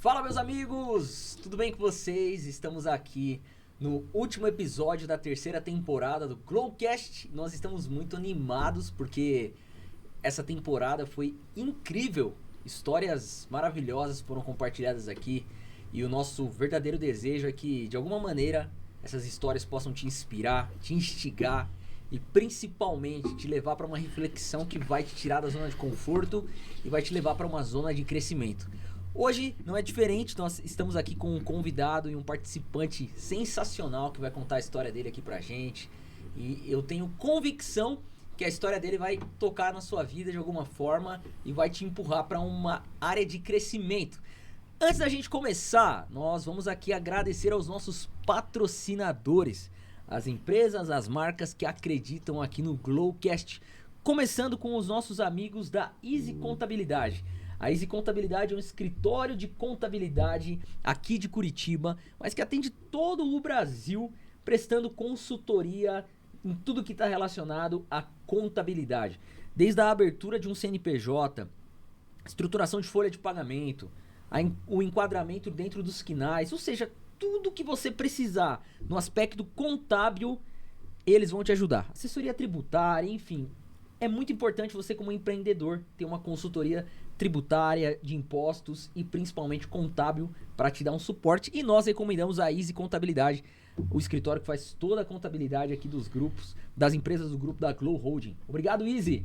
Fala, meus amigos! Tudo bem com vocês? Estamos aqui no último episódio da terceira temporada do Glowcast. Nós estamos muito animados porque essa temporada foi incrível. Histórias maravilhosas foram compartilhadas aqui e o nosso verdadeiro desejo é que, de alguma maneira, essas histórias possam te inspirar, te instigar e principalmente te levar para uma reflexão que vai te tirar da zona de conforto e vai te levar para uma zona de crescimento. Hoje não é diferente, nós estamos aqui com um convidado e um participante sensacional que vai contar a história dele aqui pra gente. E eu tenho convicção que a história dele vai tocar na sua vida de alguma forma e vai te empurrar para uma área de crescimento. Antes da gente começar, nós vamos aqui agradecer aos nossos patrocinadores, as empresas, as marcas que acreditam aqui no Glowcast. Começando com os nossos amigos da Easy Contabilidade. A Easy Contabilidade é um escritório de contabilidade aqui de Curitiba, mas que atende todo o Brasil, prestando consultoria em tudo que está relacionado à contabilidade. Desde a abertura de um CNPJ, estruturação de folha de pagamento, o enquadramento dentro dos quinais, ou seja, tudo que você precisar no aspecto contábil, eles vão te ajudar. Assessoria tributária, enfim. É muito importante você, como empreendedor, ter uma consultoria tributária, de impostos e principalmente contábil para te dar um suporte. E nós recomendamos a Easy Contabilidade, o escritório que faz toda a contabilidade aqui dos grupos, das empresas do grupo da Glow Holding. Obrigado, Easy!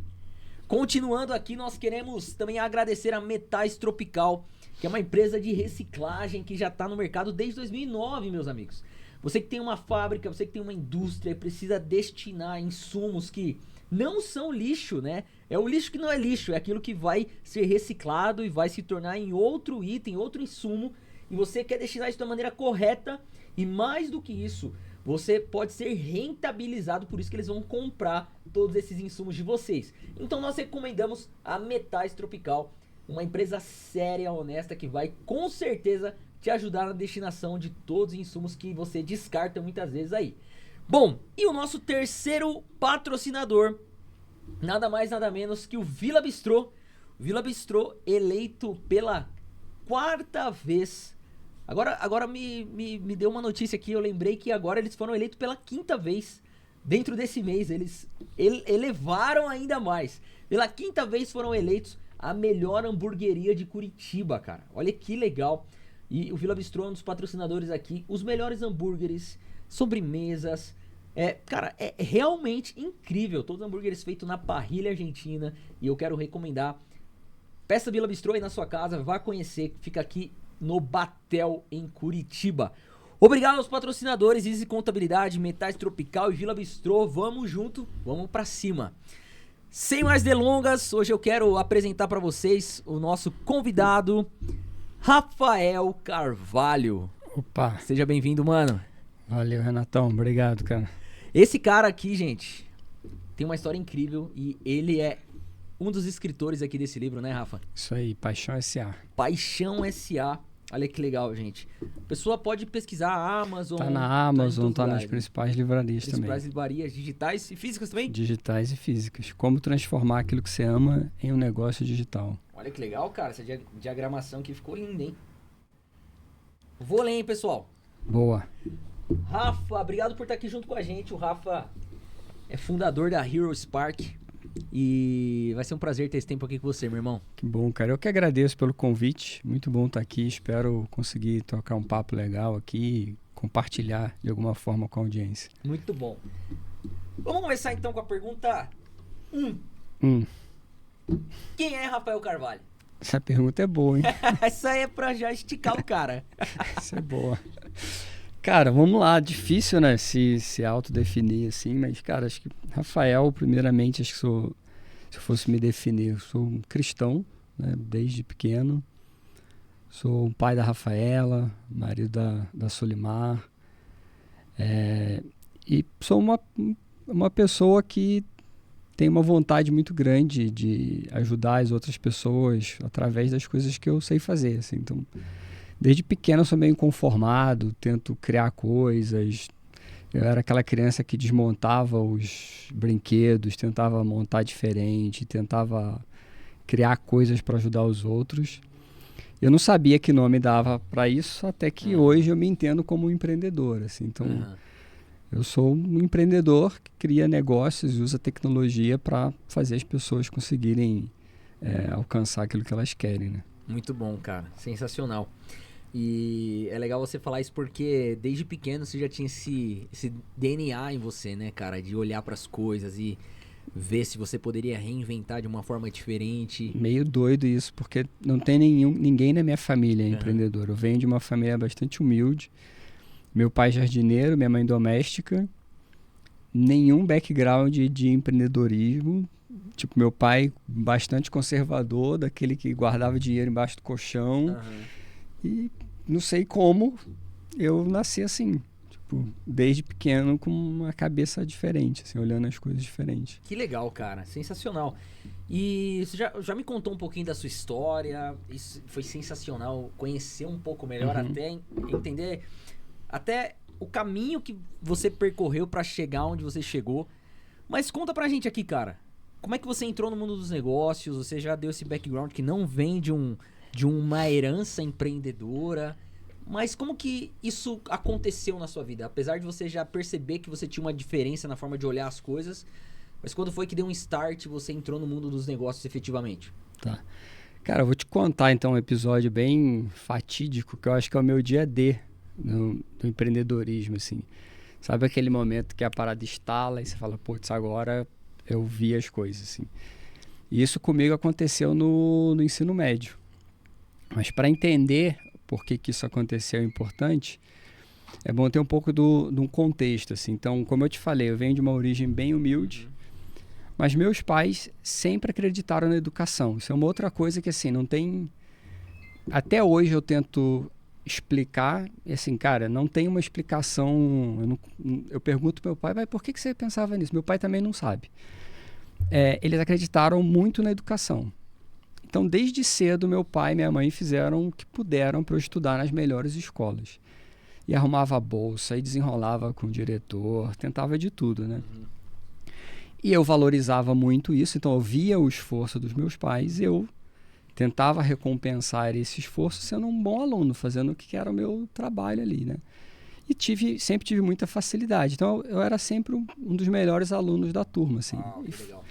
Continuando aqui, nós queremos também agradecer a Metais Tropical, que é uma empresa de reciclagem que já está no mercado desde 2009, meus amigos. Você que tem uma fábrica, você que tem uma indústria e precisa destinar insumos que não são lixo, né? É o lixo que não é lixo, é aquilo que vai ser reciclado e vai se tornar em outro item, outro insumo. E você quer destinar isso da maneira correta e mais do que isso, você pode ser rentabilizado, por isso que eles vão comprar todos esses insumos de vocês. Então nós recomendamos a Metais Tropical, uma empresa séria, honesta, que vai com certeza te ajudar na destinação de todos os insumos que você descarta muitas vezes aí. Bom, e o nosso terceiro patrocinador, nada mais nada menos que o Villa Bistrô. O Villa Bistrô eleito pela quarta vez. Agora me deu uma notícia aqui, eu lembrei que agora eles foram eleitos pela quinta vez. Dentro desse mês, eles elevaram ainda mais. Pela quinta vez foram eleitos a melhor hamburgueria de Curitiba, cara. Olha que legal. E o Villa Bistrô é um dos patrocinadores aqui. Os melhores hambúrgueres, sobremesas. Cara, é realmente incrível. Todos os hambúrgueres feitos na parrilha argentina. E eu quero recomendar. Peça Villa Bistrô aí na sua casa. Vá conhecer. Fica aqui no Batel, em Curitiba. Obrigado aos patrocinadores Easy Contabilidade, Metais Tropical e Villa Bistrô. Vamos junto, vamos pra cima. Sem mais delongas, hoje eu quero apresentar pra vocês o nosso convidado, Rafael Carvalho. Opa. Seja bem-vindo, mano. Valeu, Renatão. Obrigado, cara. Esse cara aqui, gente, tem uma história incrível e ele é um dos escritores aqui desse livro, né, Rafa? Isso aí, Paixão S.A. Paixão S.A. Olha que legal, gente. A pessoa pode pesquisar a Amazon. Tá na Amazon, tá nas lugares, principais livrarias também. Principais livrarias digitais e físicas também? Digitais e físicas. Como transformar aquilo que você ama em um negócio digital. Olha que legal, cara. Essa diagramação aqui ficou linda, hein? Vou ler, hein, pessoal. Boa. Rafa, obrigado por estar aqui junto com a gente. O Rafa é fundador da Hero Spark. E vai ser um prazer ter esse tempo aqui com você, meu irmão. Que bom, cara. Eu que agradeço pelo convite. Muito bom estar aqui. Espero conseguir tocar um papo legal aqui e compartilhar de alguma forma com a audiência. Muito bom. Vamos começar então com a pergunta 1. Quem é Rafael Carvalho? Essa pergunta é boa, hein? Essa é pra já esticar o cara. Essa é boa. Cara, vamos lá. Difícil, né? Se autodefinir assim, mas, cara, acho que Rafael, primeiramente, acho que se eu fosse me definir, eu sou um cristão, né? Desde pequeno. Sou o pai da Rafaela, marido da Solimar. E sou uma pessoa que tem uma vontade muito grande de ajudar as outras pessoas através das coisas que eu sei fazer, assim. Então, desde pequeno eu sou meio inconformado, tento criar coisas. Eu era aquela criança que desmontava os brinquedos, tentava montar diferente, tentava criar coisas para ajudar os outros. Eu não sabia que nome dava para isso, até que hoje eu me entendo como um empreendedor, assim. Então, eu sou um empreendedor que cria negócios e usa tecnologia para fazer as pessoas conseguirem alcançar aquilo que elas querem, né? Muito bom, cara. Sensacional. E é legal você falar isso porque desde pequeno você já tinha esse DNA em você, né, cara? De olhar para as coisas e ver se você poderia reinventar de uma forma diferente. Meio doido isso, porque não tem ninguém na minha família empreendedor. Eu venho de uma família bastante humilde. Meu pai jardineiro, minha mãe doméstica. Nenhum background de empreendedorismo. Tipo, meu pai bastante conservador, daquele que guardava dinheiro embaixo do colchão. E não sei como eu nasci assim. Tipo, desde pequeno com uma cabeça diferente, assim, olhando as coisas diferentes. Que legal, cara. Sensacional. E você já me contou um pouquinho da sua história. Isso foi sensacional. Conhecer um pouco melhor, até entender até o caminho que você percorreu pra chegar onde você chegou. Mas conta pra gente aqui, cara. Como é que você entrou no mundo dos negócios? Você já deu esse background que não vem de uma herança empreendedora. Mas como que isso aconteceu na sua vida? Apesar de você já perceber que você tinha uma diferença na forma de olhar as coisas, mas quando foi que deu um start e você entrou no mundo dos negócios efetivamente? Tá. Cara, eu vou te contar então um episódio bem fatídico, que eu acho que é o meu dia D no empreendedorismo, assim. Sabe aquele momento que a parada estala e você fala, putz, agora eu vi as coisas, assim. E isso comigo aconteceu no ensino médio. Mas para entender por que isso aconteceu é importante, é bom ter um pouco de um contexto, assim. Então, como eu te falei, eu venho de uma origem bem humilde, mas meus pais sempre acreditaram na educação. Isso é uma outra coisa que, assim, não tem... Até hoje eu tento explicar, e assim, cara, não tem uma explicação... Eu pergunto pro meu pai, por que você pensava nisso? Meu pai também não sabe. Eles acreditaram muito na educação. Então, desde cedo, meu pai e minha mãe fizeram o que puderam para eu estudar nas melhores escolas. E arrumava a bolsa, e desenrolava com o diretor, tentava de tudo, né? E eu valorizava muito isso, então eu via o esforço dos meus pais e eu tentava recompensar esse esforço sendo um bom aluno, fazendo o que era o meu trabalho ali, né? E sempre tive muita facilidade. Então, eu era sempre um dos melhores alunos da turma, assim. Que legal.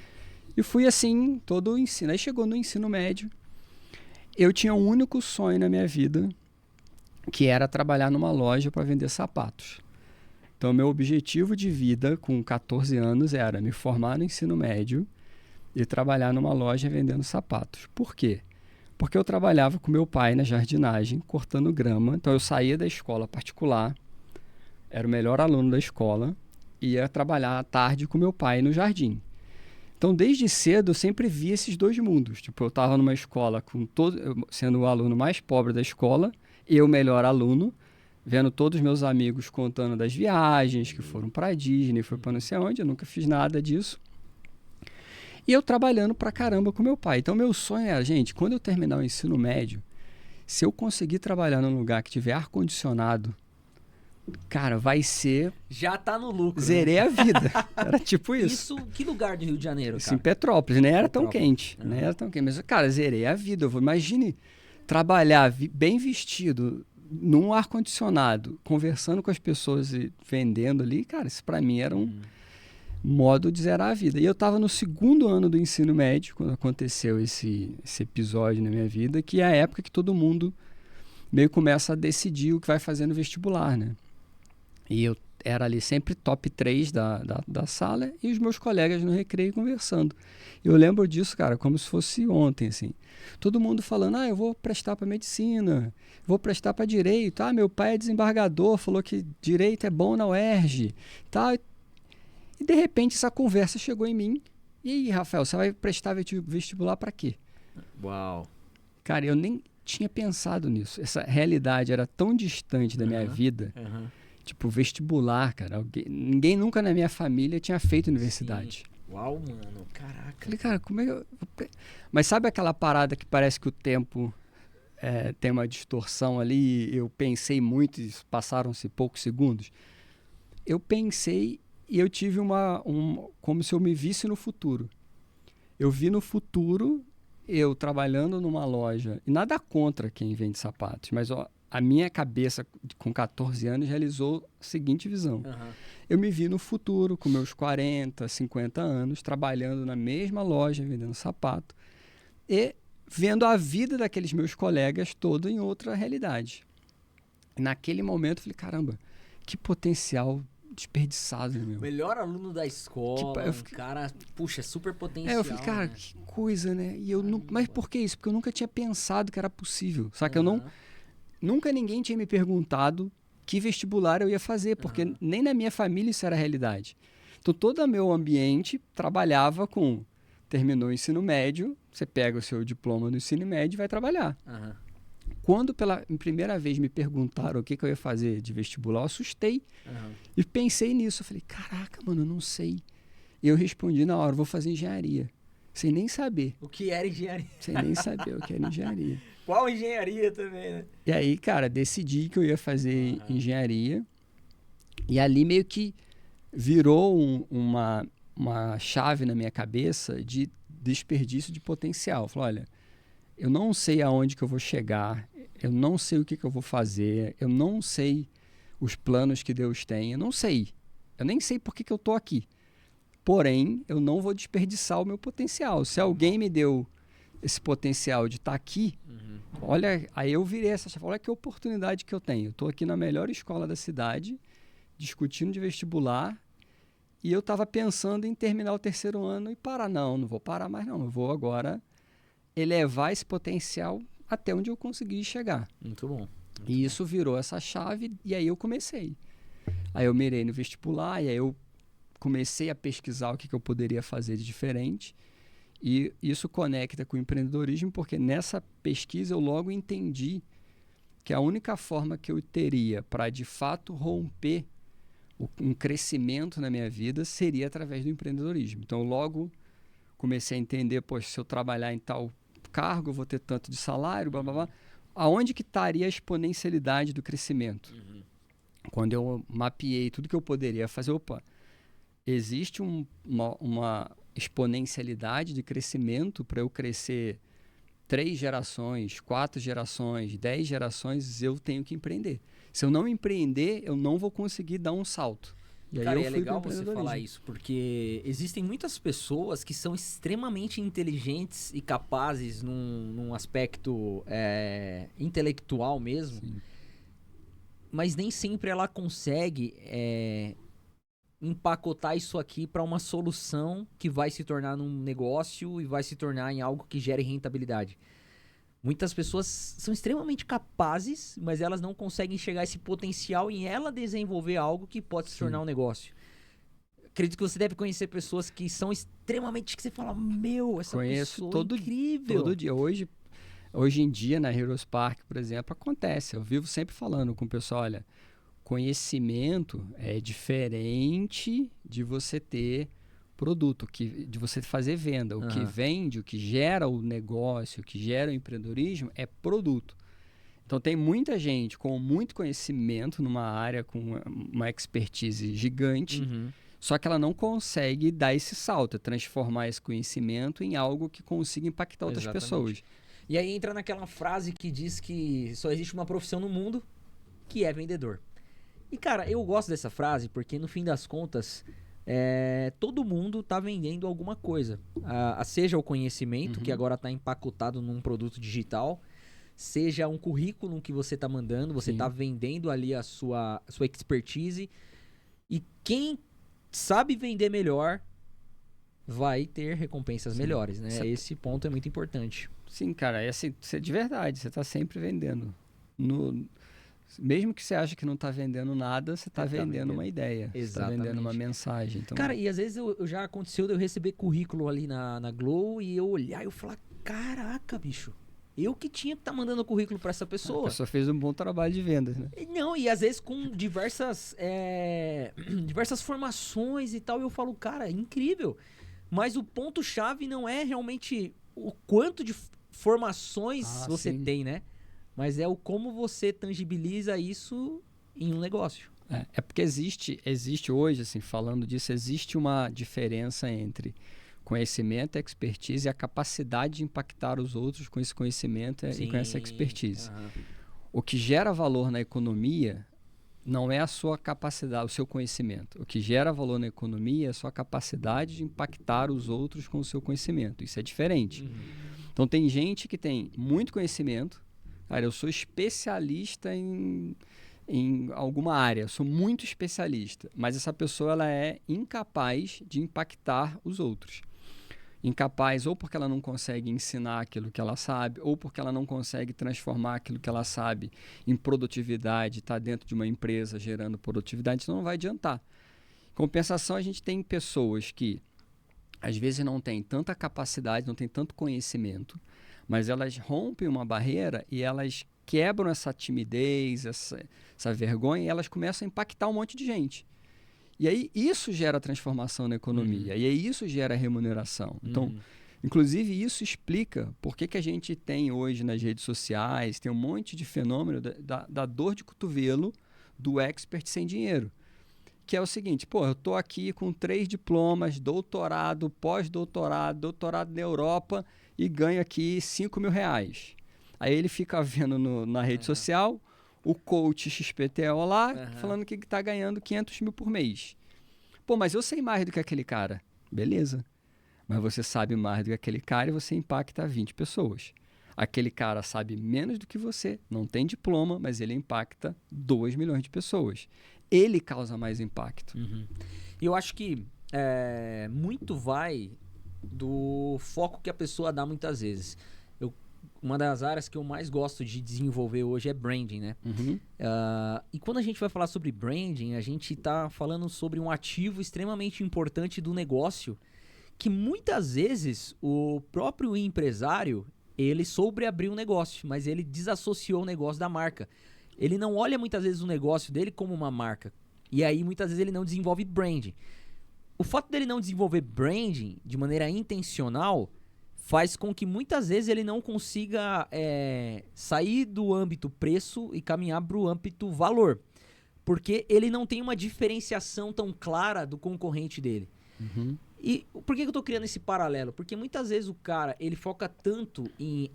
E fui assim, todo o ensino. Aí chegou no ensino médio, eu tinha um único sonho na minha vida, que era trabalhar numa loja para vender sapatos. Então, meu objetivo de vida com 14 anos era me formar no ensino médio e trabalhar numa loja vendendo sapatos. Por quê? Porque eu trabalhava com meu pai na jardinagem, cortando grama. Então, eu saía da escola particular, era o melhor aluno da escola, e ia trabalhar à tarde com meu pai no jardim. Então, desde cedo, eu sempre vi esses dois mundos. Tipo, eu estava numa escola sendo o aluno mais pobre da escola, eu melhor aluno, vendo todos os meus amigos contando das viagens, que foram para a Disney, foi para não sei onde, eu nunca fiz nada disso. E eu trabalhando pra caramba com meu pai. Então, meu sonho era, gente, quando eu terminar o ensino médio, se eu conseguir trabalhar num lugar que tiver ar-condicionado, cara, vai ser... Já tá no lucro. Zerei, né? a vida. Era tipo isso. Que lugar do Rio de Janeiro, Isso cara? em Petrópolis, nem era tão quente. Nem era tão quente. Mas, cara, zerei a vida. Imagine trabalhar bem vestido, num ar-condicionado, conversando com as pessoas e vendendo ali. Cara, isso pra mim era um modo de zerar a vida. E eu tava no segundo ano do ensino médio, quando aconteceu esse episódio na minha vida, que é a época que todo mundo meio começa a decidir o que vai fazer no vestibular, né? E eu era ali sempre top 3 da sala e os meus colegas no recreio conversando. Eu lembro disso, cara, como se fosse ontem, assim. Todo mundo falando, eu vou prestar para medicina, vou prestar para direito. Meu pai é desembargador, falou que direito é bom na UERJ. Tá? E, de repente, essa conversa chegou em mim. E aí, Rafael, você vai prestar vestibular para quê? Uau. Cara, eu nem tinha pensado nisso. Essa realidade era tão distante da minha vida. Tipo, vestibular, cara. Ninguém nunca na minha família tinha feito universidade. Sim. Uau, mano. Caraca. Falei, cara, como é que eu... Mas sabe aquela parada que parece que o tempo tem uma distorção ali? Eu pensei muito e passaram-se poucos segundos. Eu pensei e eu tive como se eu me visse no futuro. Eu vi no futuro eu trabalhando numa loja, e nada contra quem vende sapatos, mas ó, a minha cabeça com 14 anos realizou a seguinte visão. Uhum. Eu me vi no futuro, com meus 40, 50 anos, trabalhando na mesma loja, vendendo sapato, e vendo a vida daqueles meus colegas toda em outra realidade. Naquele momento, eu falei, caramba, que potencial desperdiçado, meu. Melhor aluno da escola, Tipo, eu fiquei... cara, puxa, super potencial. eu falei, cara, né? que coisa, né? E eu não... Mas por que isso? Porque eu nunca tinha pensado que era possível. Só que nunca ninguém tinha me perguntado que vestibular eu ia fazer, porque nem na minha família isso era realidade. Então, todo o meu ambiente trabalhava com... Terminou o ensino médio, você pega o seu diploma do ensino médio e vai trabalhar. Quando pela primeira vez me perguntaram o que eu ia fazer de vestibular, eu assustei e pensei nisso. Eu falei, caraca, mano, eu não sei. E eu respondi na hora, vou fazer engenharia. Sem nem saber. O que era engenharia? Sem nem saber o que era engenharia. Qual engenharia também, né? E aí, cara, decidi que eu ia fazer engenharia. E ali meio que virou uma chave na minha cabeça de desperdício de potencial. Falei, olha, eu não sei aonde que eu vou chegar, eu não sei o que eu vou fazer, eu não sei os planos que Deus tem, eu não sei. Eu nem sei por que eu estou aqui. Porém, eu não vou desperdiçar o meu potencial. Se alguém me deu esse potencial de estar aqui, olha, aí eu virei essa chave. Olha que oportunidade que eu tenho. Eu estou aqui na melhor escola da cidade, discutindo de vestibular, e eu estava pensando em terminar o 3º ano e parar. Não vou parar mais não. Eu vou agora elevar esse potencial até onde eu conseguir chegar. Muito bom. E isso virou essa chave e aí eu comecei. Aí eu mirei no vestibular e aí eu comecei a pesquisar o que eu poderia fazer de diferente. E isso conecta com o empreendedorismo porque nessa pesquisa eu logo entendi que a única forma que eu teria para de fato romper um crescimento na minha vida seria através do empreendedorismo. Então, logo comecei a entender, poxa, se eu trabalhar em tal cargo, eu vou ter tanto de salário, blá, blá, blá. Aonde que estaria a exponencialidade do crescimento? Quando eu mapeei tudo que eu poderia fazer, existe uma exponencialidade de crescimento para eu crescer 3 gerações, 4 gerações, 10 gerações, eu tenho que empreender. Se eu não empreender, eu não vou conseguir dar um salto. E Cara, aí é legal você falar isso, porque existem muitas pessoas que são extremamente inteligentes e capazes num aspecto intelectual mesmo, Sim. mas nem sempre ela consegue empacotar isso aqui para uma solução que vai se tornar num negócio e vai se tornar em algo que gere rentabilidade. Muitas pessoas são extremamente capazes, mas elas não conseguem enxergar esse potencial em ela desenvolver algo que pode se tornar um negócio. Acredito que você deve conhecer pessoas que são extremamente... que você fala, meu, essa pessoa é incrível. Todo dia. Hoje em dia, na Heroes Park, por exemplo, acontece. Eu vivo sempre falando com o pessoal, olha, conhecimento é diferente de você ter produto, de você fazer venda. O que vende, o que gera o negócio, o que gera o empreendedorismo é produto. Então tem muita gente com muito conhecimento numa área, com uma expertise gigante, só que ela não consegue dar esse salto, transformar esse conhecimento em algo que consiga impactar outras pessoas. E aí entra naquela frase que diz que só existe uma profissão no mundo, que é vendedor. E cara, eu gosto dessa frase porque no fim das contas... todo mundo está vendendo alguma coisa. Seja o conhecimento, que agora está empacotado num produto digital, seja um currículo que você está mandando, você está vendendo ali a sua expertise. E quem sabe vender melhor vai ter recompensas melhores, né? Esse ponto é muito importante. Sim, cara, de verdade, você está sempre vendendo. Mesmo que você ache que não está vendendo nada, você está vendendo uma ideia. Você está vendendo uma mensagem. Então... Cara, e às vezes já aconteceu de eu receber currículo ali na Glow e eu olhar e eu falar, caraca, bicho, eu que tinha que estar mandando currículo para essa pessoa. A pessoa fez um bom trabalho de vendas, né? Não, e às vezes com diversas formações e tal, eu falo, cara, é incrível. Mas o ponto-chave não é realmente o quanto de formações você tem, né? Mas é o como você tangibiliza isso em um negócio. É porque existe hoje, assim, falando disso, existe uma diferença entre conhecimento, a expertise e a capacidade de impactar os outros com esse conhecimento e com essa expertise. O que gera valor na economia não é a sua capacidade, o seu conhecimento. O que gera valor na economia é a sua capacidade de impactar os outros com o seu conhecimento. Isso é diferente. Então, tem gente que tem muito conhecimento. Cara, eu sou especialista em alguma área, eu sou muito especialista. Mas essa pessoa ela é incapaz de impactar os outros. Incapaz ou porque ela não consegue ensinar aquilo que ela sabe, ou porque ela não consegue transformar aquilo que ela sabe em produtividade, está dentro de uma empresa gerando produtividade, então não vai adiantar. Em compensação, a gente tem pessoas que às vezes não têm tanta capacidade, não têm tanto conhecimento, mas elas rompem uma barreira e elas quebram essa timidez, essa vergonha, e elas começam a impactar um monte de gente. E aí isso gera transformação na economia, e aí isso gera remuneração. Então, inclusive isso explica por que a gente tem hoje nas redes sociais, tem um monte de fenômeno da dor de cotovelo do expert sem dinheiro. Que é o seguinte, eu tô aqui com 3 diplomas, doutorado, pós-doutorado, doutorado na Europa e ganho aqui R$5.000. Aí ele fica vendo na rede social o coach XPTO lá, falando que está ganhando 500 mil por mês. Mas eu sei mais do que aquele cara. Beleza. Mas você sabe mais do que aquele cara e você impacta 20 pessoas. Aquele cara sabe menos do que você, não tem diploma, mas ele impacta 2 milhões de pessoas. Ele causa mais impacto. E eu acho que muito vai do foco que a pessoa dá muitas vezes. Uma das áreas que eu mais gosto de desenvolver hoje é branding, né? E quando a gente vai falar sobre branding, a gente está falando sobre um ativo extremamente importante do negócio, que muitas vezes o próprio empresário, ele soube abrir um negócio, mas ele desassociou o negócio da marca. Ele não olha muitas vezes o negócio dele como uma marca. E aí muitas vezes ele não desenvolve branding. O fato dele não desenvolver branding de maneira intencional faz com que muitas vezes ele não consiga sair do âmbito preço e caminhar para o âmbito valor. Porque ele não tem uma diferenciação tão clara do concorrente dele. E por que eu tô criando esse paralelo? Porque muitas vezes o cara, ele foca tanto em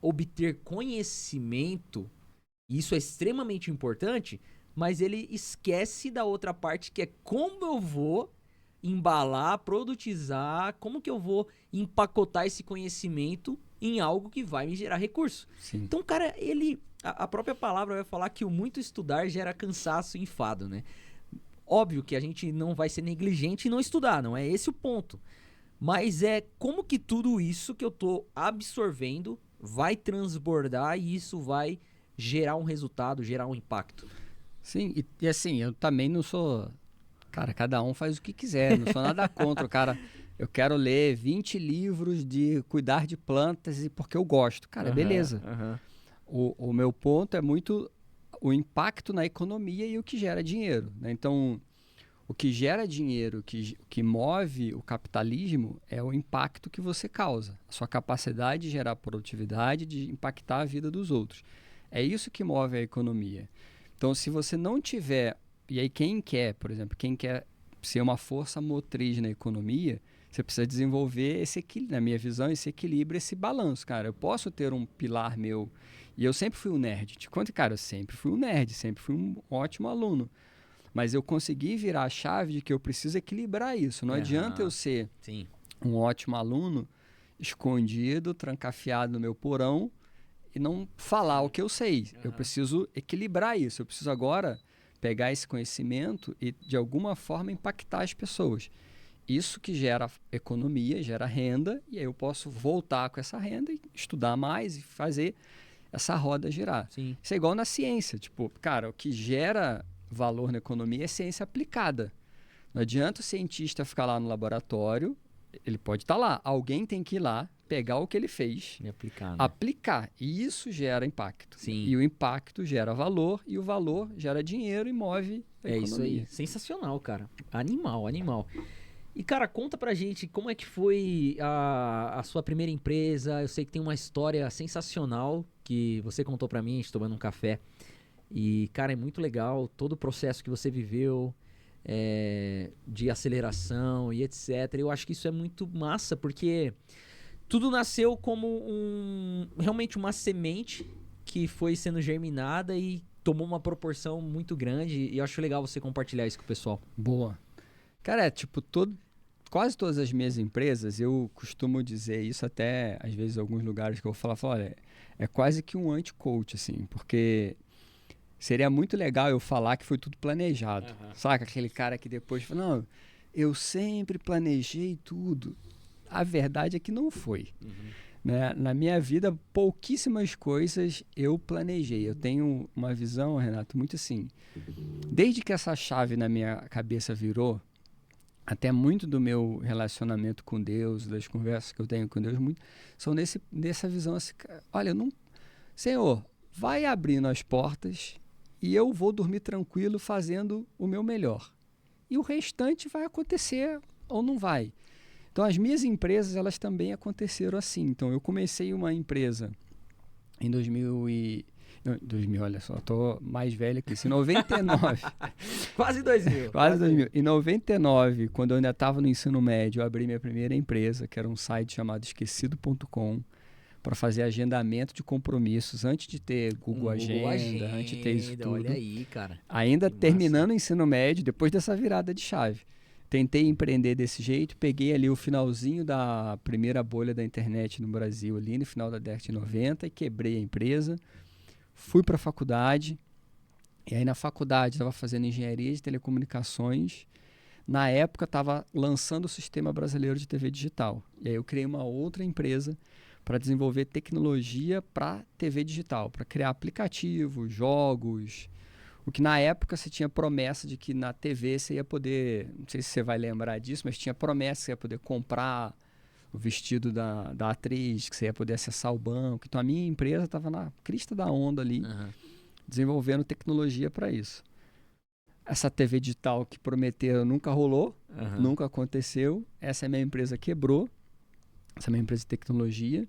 obter conhecimento, e isso é extremamente importante, mas ele esquece da outra parte, que é como eu vou embalar, produtizar, como que eu vou empacotar esse conhecimento em algo que vai me gerar recurso. Sim. Então, cara, a própria palavra vai falar que o muito estudar gera cansaço e enfado, né? Óbvio que a gente não vai ser negligente e não estudar, não é esse o ponto. Mas é como que tudo isso que eu tô absorvendo vai transbordar e isso vai gerar um resultado, gerar um impacto. Sim, e assim, eu também não sou... Cara, cada um faz o que quiser, não sou nada contra. Cara, eu quero ler 20 livros de cuidar de plantas e porque eu gosto. Cara, beleza. O meu ponto é muito o impacto na economia e o que gera dinheiro, né? Então, o que gera dinheiro, que move o capitalismo é o impacto que você causa. A sua capacidade de gerar produtividade, de impactar a vida dos outros. É isso que move a economia. Então, se você não tiver... E aí, quem quer ser uma força motriz na economia, você precisa desenvolver esse equilíbrio, na minha visão, esse equilíbrio, esse balanço. Cara, eu posso ter um pilar meu, e eu sempre fui um nerd. Te conto, cara, eu sempre fui um nerd, sempre fui um ótimo aluno. Mas eu consegui virar a chave de que eu preciso equilibrar isso. Não adianta eu ser um ótimo aluno, escondido, trancafiado no meu porão, e não falar o que eu sei. Eu preciso equilibrar isso. Eu preciso agora pegar esse conhecimento e, de alguma forma, impactar as pessoas. Isso que gera economia, gera renda, e aí eu posso voltar com essa renda e estudar mais e fazer essa roda girar. Sim. Isso é igual na ciência. Tipo, cara, o que gera valor na economia é ciência aplicada. Não adianta o cientista ficar lá no laboratório, ele pode estar lá. Alguém tem que ir lá, pegar o que ele fez, E aplicar, né? aplicar. E isso gera impacto. Sim. E o impacto gera valor, e o valor gera dinheiro e move a economia. Isso aí. Sensacional, cara. Animal, animal. E, cara, conta pra gente como é que foi a sua primeira empresa. Eu sei que tem uma história sensacional que você contou pra mim, a gente tomando um café. E, cara, é muito legal todo o processo que você viveu. de aceleração e etc. Eu acho que isso é muito massa, porque tudo nasceu como realmente uma semente que foi sendo germinada e tomou uma proporção muito grande. E eu acho legal você compartilhar isso com o pessoal. Boa. Cara, tipo, quase todas as minhas empresas, eu costumo dizer isso até, às vezes, em alguns lugares que eu vou falar, olha, é quase que um anti-coach, assim, porque seria muito legal eu falar que foi tudo planejado. Saca? Aquele cara que depois fala, não, eu sempre planejei tudo. A verdade é que não foi. Né? Na minha vida, pouquíssimas coisas eu planejei. Eu tenho uma visão, Renato, muito assim. Desde que essa chave na minha cabeça virou, até muito do meu relacionamento com Deus, das conversas que eu tenho com Deus, são nessa visão assim, olha, Senhor, vai abrindo as portas e eu vou dormir tranquilo fazendo o meu melhor. E o restante vai acontecer ou não vai. Então, as minhas empresas, elas também aconteceram assim. Então, eu comecei uma empresa em 2000, olha só, tô mais velho que isso, em 99. Quase 2000. Quase 2000. Em 99, quando eu ainda estava no ensino médio, eu abri minha primeira empresa, que era um site chamado esquecido.com, para fazer agendamento de compromissos, antes de ter Google Agenda, antes de ter isso tudo. Olha aí, cara. Ainda terminando o ensino médio, depois dessa virada de chave. Tentei empreender desse jeito, peguei ali o finalzinho da primeira bolha da internet no Brasil, ali no final da década de 90, e quebrei a empresa. Fui para a faculdade, e aí na faculdade estava fazendo engenharia de telecomunicações. Na época estava lançando o Sistema Brasileiro de TV Digital. E aí eu criei uma outra empresa para desenvolver tecnologia para TV digital, para criar aplicativos, jogos. O que na época você tinha promessa de que na TV você ia poder, não sei se você vai lembrar disso, mas tinha promessa que você ia poder comprar o vestido da atriz, que você ia poder acessar o banco. Então a minha empresa estava na crista da onda ali, desenvolvendo tecnologia para isso. Essa TV digital que prometeu nunca rolou, nunca aconteceu. Essa minha empresa quebrou, essa minha empresa de tecnologia.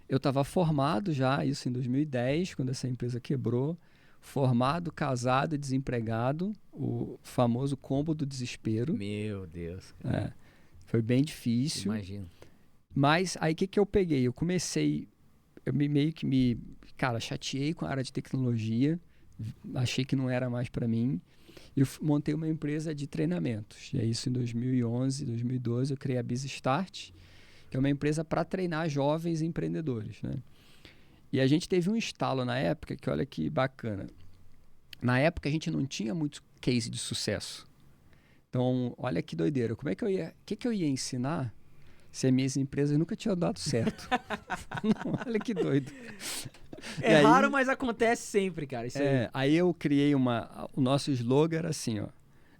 Eu estava formado já, isso em 2010, quando essa empresa quebrou. Formado, casado e desempregado, o famoso combo do desespero. Meu Deus, cara. Foi bem difícil. Imagino. Mas aí o que eu peguei? Eu comecei, cara, chateei com a área de tecnologia, achei que não era mais para mim, e eu montei uma empresa de treinamentos. E é isso em 2011, 2012, eu criei a BizStart, que é uma empresa para treinar jovens empreendedores, né? E a gente teve um estalo na época que, olha que bacana. Na época a gente não tinha muito case de sucesso. Então, olha que doideira. O que eu ia ensinar se as minhas empresas nunca tinham dado certo? Olha que doido. É raro, mas acontece sempre, cara. Isso aí eu criei o nosso slogan era assim, ó.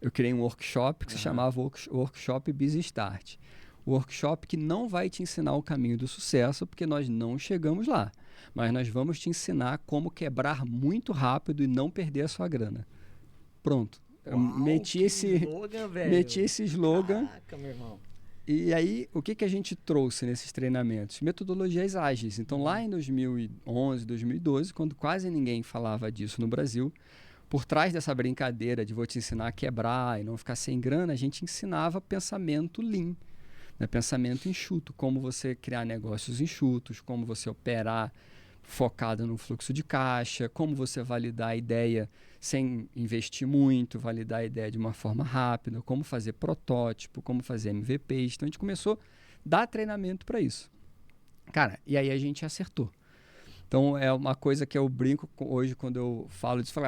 Eu criei um workshop que se chamava Workshop BizStart. O workshop que não vai te ensinar o caminho do sucesso, porque nós não chegamos lá. Mas nós vamos te ensinar como quebrar muito rápido e não perder a sua grana. Pronto. Uau, meti esse slogan. Caraca, meu irmão. E aí, o que a gente trouxe nesses treinamentos? Metodologias ágeis. Então, lá em 2011, 2012, quando quase ninguém falava disso no Brasil, por trás dessa brincadeira de vou te ensinar a quebrar e não ficar sem grana, a gente ensinava pensamento lean. Né? Pensamento enxuto, como você criar negócios enxutos, como você operar focado no fluxo de caixa, como você validar a ideia sem investir muito, validar a ideia de uma forma rápida, como fazer protótipo, como fazer MVPs. Então a gente começou a dar treinamento para isso. Cara, e aí a gente acertou. Então é uma coisa que eu brinco hoje quando eu falo disso,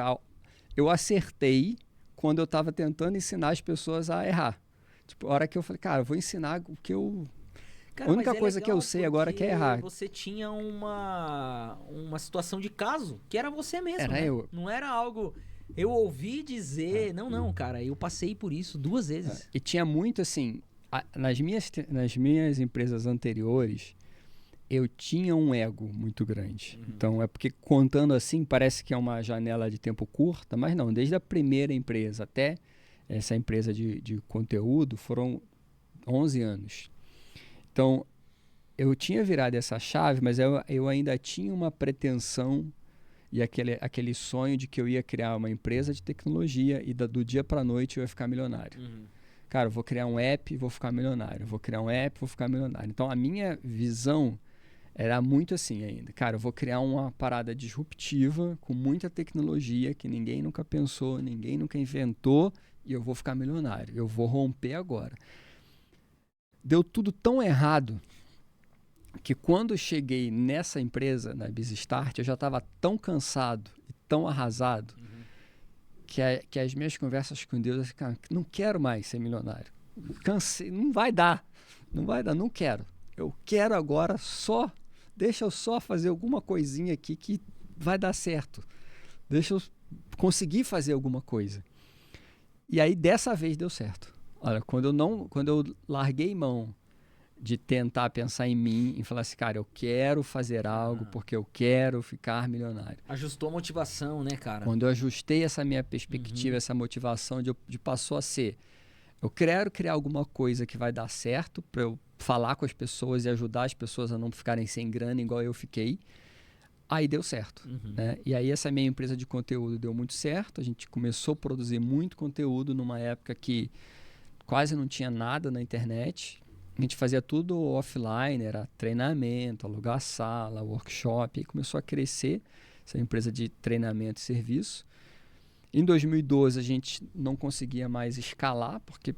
eu acertei quando eu estava tentando ensinar as pessoas a errar. Tipo, a hora que eu falei, cara, eu vou ensinar o que eu... Cara, a única coisa que eu sei agora que é errar. Você tinha uma situação de caso que era você mesmo, era né? eu. Não era algo... Eu ouvi dizer... Não, cara, eu passei por isso 2 vezes. E tinha muito assim... Nas minhas empresas anteriores, eu tinha um ego muito grande. Então, é porque contando assim, parece que é uma janela de tempo curta, mas não. Desde a primeira empresa até essa empresa de conteúdo, foram 11 anos. Então, eu tinha virado essa chave, mas eu ainda tinha uma pretensão. e aquele sonho de que eu ia criar uma empresa de tecnologia e do dia para a noite eu ia ficar milionário. Cara, eu vou criar um app e vou ficar milionário. Eu vou criar um app e vou ficar milionário. Então, a minha visão era muito assim ainda. Cara, eu vou criar uma parada disruptiva com muita tecnologia que ninguém nunca pensou, ninguém nunca inventou e eu vou ficar milionário. Eu vou romper agora. Deu tudo tão errado que quando eu cheguei nessa empresa, na BizStart, eu já estava tão cansado e tão arrasado que as minhas conversas com Deus, assim, cara, não quero mais ser milionário. Cansei, não vai dar, não quero. Eu quero agora deixa eu só fazer alguma coisinha aqui que vai dar certo. Deixa eu conseguir fazer alguma coisa. E aí, dessa vez, deu certo. Olha, quando eu larguei mão de tentar pensar em mim e falar assim, cara, eu quero fazer algo porque eu quero ficar milionário. Ajustou a motivação, né, cara? Quando eu ajustei essa minha perspectiva, essa motivação de passou a ser, eu quero criar alguma coisa que vai dar certo para eu falar com as pessoas e ajudar as pessoas a não ficarem sem grana igual eu fiquei. Aí deu certo. Né? E aí essa minha empresa de conteúdo deu muito certo. A gente começou a produzir muito conteúdo numa época que quase não tinha nada na internet. A gente fazia tudo offline, era treinamento, alugar sala, workshop. E começou a crescer essa empresa de treinamento e serviço. Em 2012, a gente não conseguia mais escalar, porque...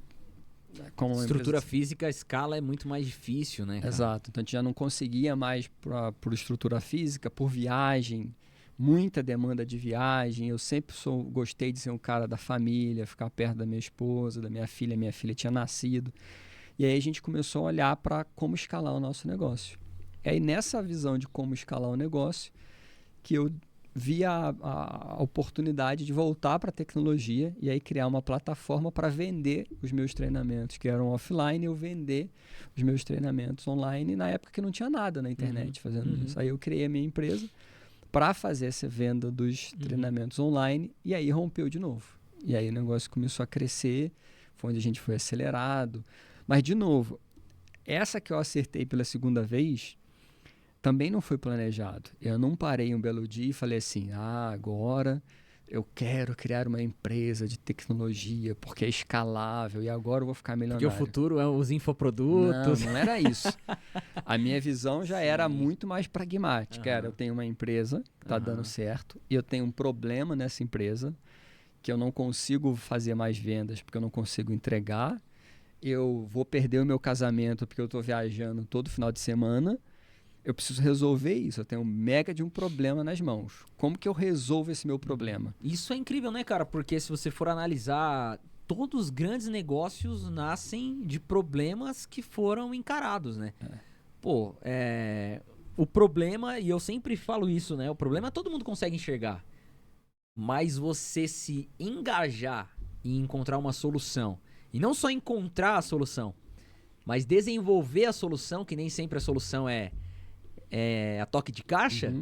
Estrutura física, a escala é muito mais difícil, né, cara? Exato. Então, a gente já não conseguia mais por estrutura física, por viagem, muita demanda de viagem. Eu sempre gostei de ser um cara da família, ficar perto da minha esposa, da minha filha. Minha filha tinha nascido. E aí a gente começou a olhar para como escalar o nosso negócio. E aí nessa visão de como escalar o negócio, que eu vi a oportunidade de voltar para a tecnologia e aí criar uma plataforma para vender os meus treinamentos, que eram offline, eu vender os meus treinamentos online, na época que não tinha nada na internet fazendo isso. Aí eu criei a minha empresa para fazer essa venda dos treinamentos online e aí rompeu de novo. E aí o negócio começou a crescer, foi onde a gente foi acelerado. Mas, de novo, essa que eu acertei pela segunda vez também não foi planejado. Eu não parei um belo dia e falei assim, agora eu quero criar uma empresa de tecnologia porque é escalável e agora eu vou ficar milionário. Porque o futuro é os infoprodutos. Não era isso. A minha visão já era muito mais pragmática. Eu tenho uma empresa que está dando certo e eu tenho um problema nessa empresa que eu não consigo fazer mais vendas porque eu não consigo entregar. Eu vou perder o meu casamento porque eu estou viajando todo final de semana. Eu preciso resolver isso. Eu tenho um mega de um problema nas mãos. Como que eu resolvo esse meu problema? Isso é incrível, né, cara? Porque se você for analisar, todos os grandes negócios nascem de problemas que foram encarados, né? Pô, o problema, e eu sempre falo isso, né? O problema todo mundo consegue enxergar. Mas você se engajar e encontrar uma solução, e não só encontrar a solução, mas desenvolver a solução, que nem sempre a solução é a toque de caixa,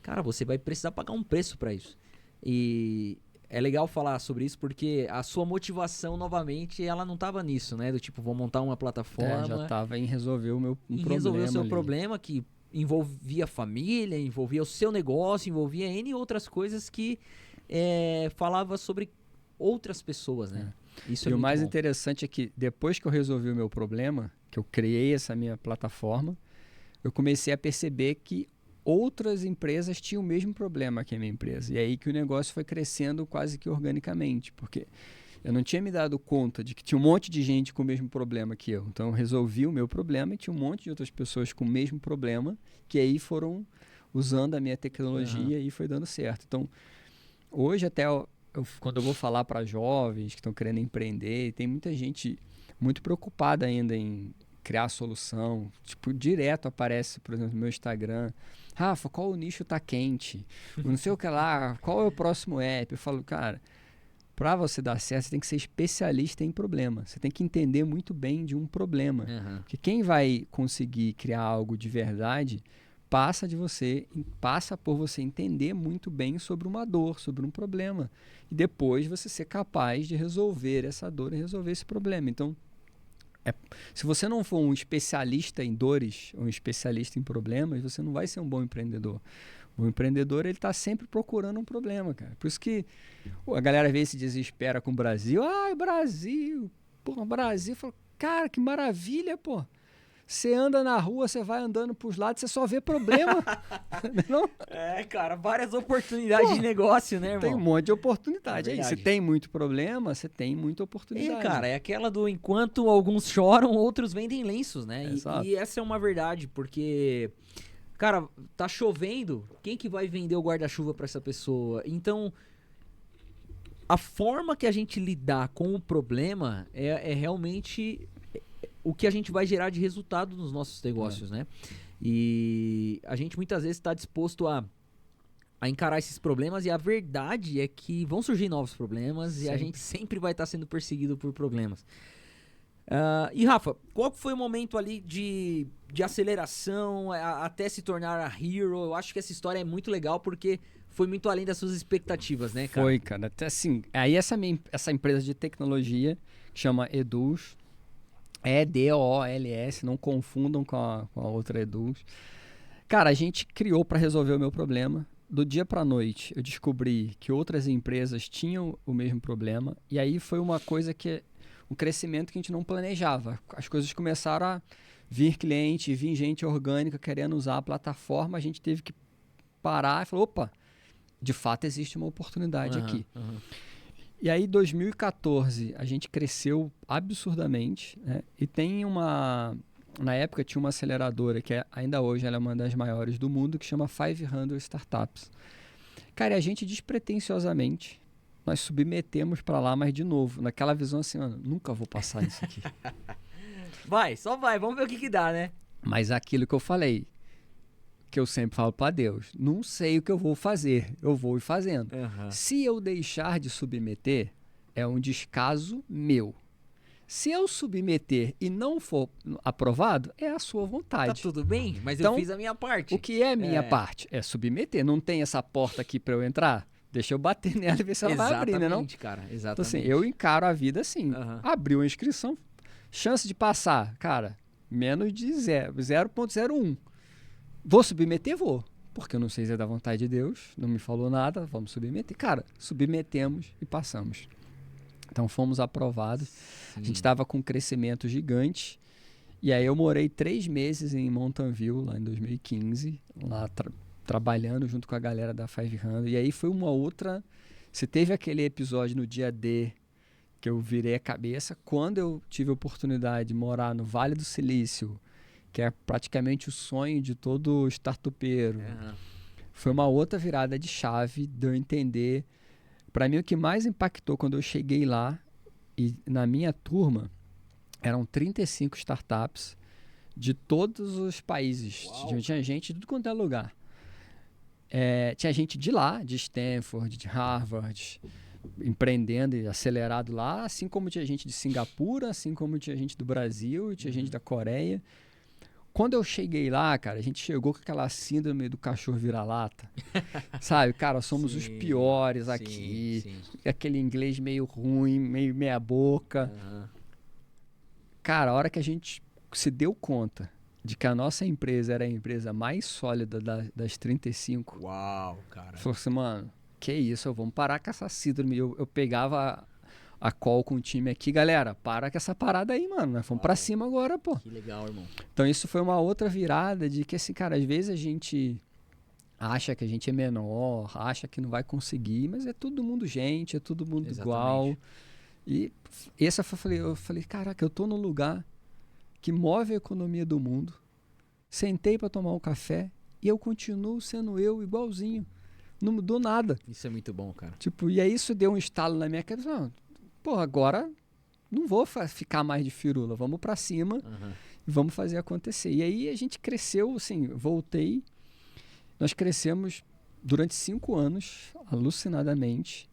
cara, você vai precisar pagar um preço para isso. E é legal falar sobre isso porque a sua motivação, novamente, ela não tava nisso, né? Do tipo, vou montar uma plataforma... já tava em resolver o meu problema. Resolver o seu problema, que envolvia a família, envolvia o seu negócio, envolvia N outras coisas que falava sobre outras pessoas, né? Isso e o mais interessante é que depois que eu resolvi o meu problema, que eu criei essa minha plataforma, eu comecei a perceber que outras empresas tinham o mesmo problema que a minha empresa. E aí que o negócio foi crescendo quase que organicamente, porque eu não tinha me dado conta de que tinha um monte de gente com o mesmo problema que eu. Então eu resolvi o meu problema e tinha um monte de outras pessoas com o mesmo problema que aí foram usando a minha tecnologia e foi dando certo. Então, hoje até... quando eu vou falar para jovens que estão querendo empreender, tem muita gente muito preocupada ainda em criar solução. Tipo, direto aparece, por exemplo, no meu Instagram, Rafa, qual o nicho tá quente? Não sei o que lá, qual é o próximo app? Eu falo, cara, para você dar certo, você tem que ser especialista em problema. Você tem que entender muito bem de um problema. Porque quem vai conseguir criar algo de verdade passa por você entender muito bem sobre uma dor, sobre um problema. E depois você ser capaz de resolver essa dor e resolver esse problema. Então, se você não for um especialista em dores, ou um especialista em problemas, você não vai ser um bom empreendedor. O empreendedor, ele tá sempre procurando um problema, cara. Por isso que a galera às vezes se desespera com o Brasil. Ai, Brasil! Pô, Brasil. Fala, cara, que maravilha, pô. Você anda na rua, você vai andando pros lados, você só vê problema. Não? Cara, várias oportunidades de negócio, né, irmão? Tem um monte de oportunidade. É Aí, se verdade. tem muito problema, você tem muita oportunidade. Cara, é aquela do enquanto alguns choram, outros vendem lenços, né? Exato. E essa é uma verdade, porque, cara, tá chovendo, quem que vai vender o guarda-chuva pra essa pessoa? Então, a forma que a gente lidar com o problema é realmente o que a gente vai gerar de resultado nos nossos negócios, né? E a gente muitas vezes está disposto a encarar esses problemas, e a verdade é que vão surgir novos problemas e a gente sempre vai estar sendo perseguido por problemas. E Rafa, qual foi o momento ali de aceleração até se tornar a Hero? Eu acho que essa história é muito legal porque foi muito além das suas expectativas, né, cara? Foi, cara. Até assim, aí essa empresa de tecnologia que chama Eduz, EDOOLS, não confundam com a outra Eduz. Cara, a gente criou para resolver o meu problema. Do dia para noite, eu descobri que outras empresas tinham o mesmo problema. E aí foi uma coisa um crescimento que a gente não planejava. As coisas começaram a vir cliente, vir gente orgânica querendo usar a plataforma. A gente teve que parar e falar, opa, de fato existe uma oportunidade aqui. E aí, em 2014, a gente cresceu absurdamente, né? E tem na época tinha uma aceleradora, que ainda hoje ela é uma das maiores do mundo, que chama 500 Startups. Cara, e a gente despretensiosamente, nós submetemos para lá, mas de novo, naquela visão assim, mano, nunca vou passar isso aqui. Só vai, vamos ver o que dá, né? Mas aquilo que eu falei, que eu sempre falo para Deus, não sei o que eu vou fazer, eu vou ir fazendo. Se eu deixar de submeter, é um descaso meu. Se eu submeter e não for aprovado, é a sua vontade. Tá tudo bem, mas então, eu fiz a minha parte. O que é a minha parte? É submeter. Não tem essa porta aqui para eu entrar? Deixa eu bater nela e ver se ela vai abrir, né? Não? Cara, exatamente. Então, assim, eu encaro a vida assim. Abriu a inscrição, chance de passar, cara, menos de 0,01. Vou submeter? Vou. Porque eu não sei se é da vontade de Deus, não me falou nada, vamos submeter. Cara, submetemos e passamos. Então fomos aprovados. Sim. A gente estava com um crescimento gigante. E aí eu morei 3 meses em Mountain View, lá em 2015, lá trabalhando junto com a galera da 500. E aí foi uma outra... Você teve aquele episódio no dia D que eu virei a cabeça. Quando eu tive a oportunidade de morar no Vale do Silício, que é praticamente o sonho de todo startupeiro. Foi uma outra virada de chave de eu entender. Para mim, o que mais impactou quando eu cheguei lá, e na minha turma, eram 35 startups de todos os países. Tinha gente de tudo quanto é lugar. Tinha gente de lá, de Stanford, de Harvard, empreendendo e acelerado lá, assim como tinha gente de Singapura, assim como tinha gente do Brasil, tinha gente da Coreia. Quando eu cheguei lá, cara, a gente chegou com aquela síndrome do cachorro vira-lata. Sabe, cara, somos os piores aqui. Sim. Aquele inglês meio ruim, meio meia boca. Cara, a hora que a gente se deu conta de que a nossa empresa era a empresa mais sólida das 35. Uau, cara. Falou assim, mano, que isso, vamos parar com essa síndrome. Eu pegava a call com o time aqui, galera, para com essa parada aí, mano, nós vamos pra cima agora, pô. Que legal, irmão. Então isso foi uma outra virada de que, assim, cara, às vezes a gente acha que a gente é menor, acha que não vai conseguir, mas é todo mundo gente, é todo mundo igual. E essa eu falei, caraca, eu tô num lugar que move a economia do mundo, sentei pra tomar um café e eu continuo sendo eu igualzinho, não mudou nada. Isso é muito bom, cara. Tipo, e aí isso deu um estalo na minha cabeça, não, pô, agora não vou ficar mais de firula, vamos pra cima e vamos fazer acontecer. E aí a gente cresceu, assim, voltei, nós crescemos durante 5 anos, alucinadamente,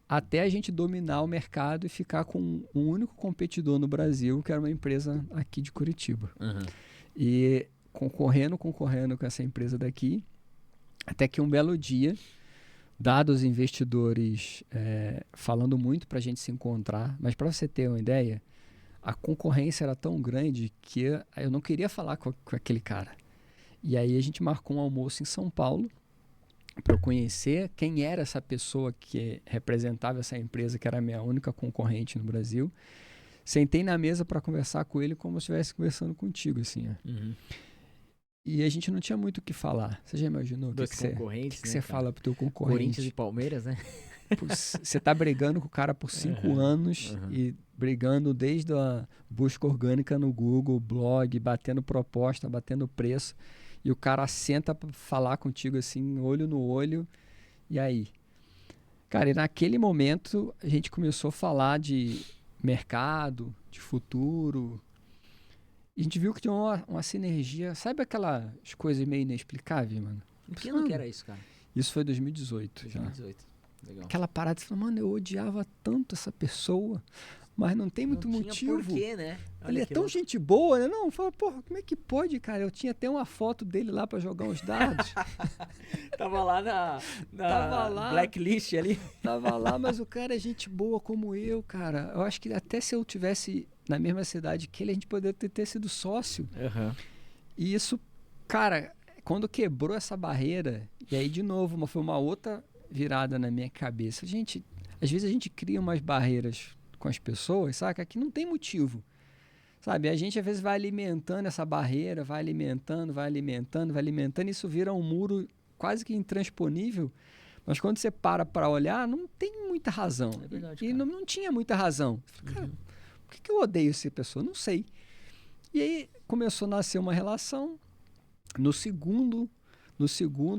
até a gente dominar o mercado e ficar com um único competidor no Brasil, que era uma empresa aqui de Curitiba. E concorrendo com essa empresa daqui, até que um belo dia, dados os investidores falando muito para a gente se encontrar, mas para você ter uma ideia, a concorrência era tão grande que eu não queria falar com aquele cara. E aí a gente marcou um almoço em São Paulo, para eu conhecer quem era essa pessoa que representava essa empresa, que era a minha única concorrente no Brasil. Sentei na mesa para conversar com ele como se eu estivesse conversando contigo, assim. Ó. E a gente não tinha muito o que falar. Você já imaginou o que você fala pro teu concorrente? Corinthians e Palmeiras, né? Você tá brigando com o cara por 5 anos e brigando desde a busca orgânica no Google, blog, batendo proposta, batendo preço. E o cara senta pra falar contigo assim, olho no olho. E aí? Cara, e naquele momento a gente começou a falar de mercado, de futuro. E a gente viu que tinha uma sinergia. Sabe aquelas coisas meio inexplicáveis, mano? Que ano que era isso, cara? Isso foi 2018. 2018. Legal. Aquela parada, você falou, mano, eu odiava tanto essa pessoa, mas não tem muito motivo. Por quê, né? Ele é tão gente boa, né? Não, fala, porra, como é que pode, cara? Eu tinha até uma foto dele lá pra jogar uns dados. Tava lá Tava lá, blacklist ali. Tava lá, mas o cara é gente boa como eu, cara. Eu acho que até se eu tivesse na mesma cidade que ele, a gente poderia ter sido sócio. E isso, cara, quando quebrou essa barreira, e aí de novo, foi uma outra virada na minha cabeça. Gente, às vezes a gente cria umas barreiras com as pessoas, saca? Que não tem motivo. Sabe? A gente às vezes vai alimentando essa barreira, vai alimentando, e isso vira um muro quase que intransponível. Mas quando você para olhar, não tem muita razão. É verdade, e não tinha muita razão. Cara, por que eu odeio essa pessoa? Não sei. E aí começou a nascer uma relação. No segundo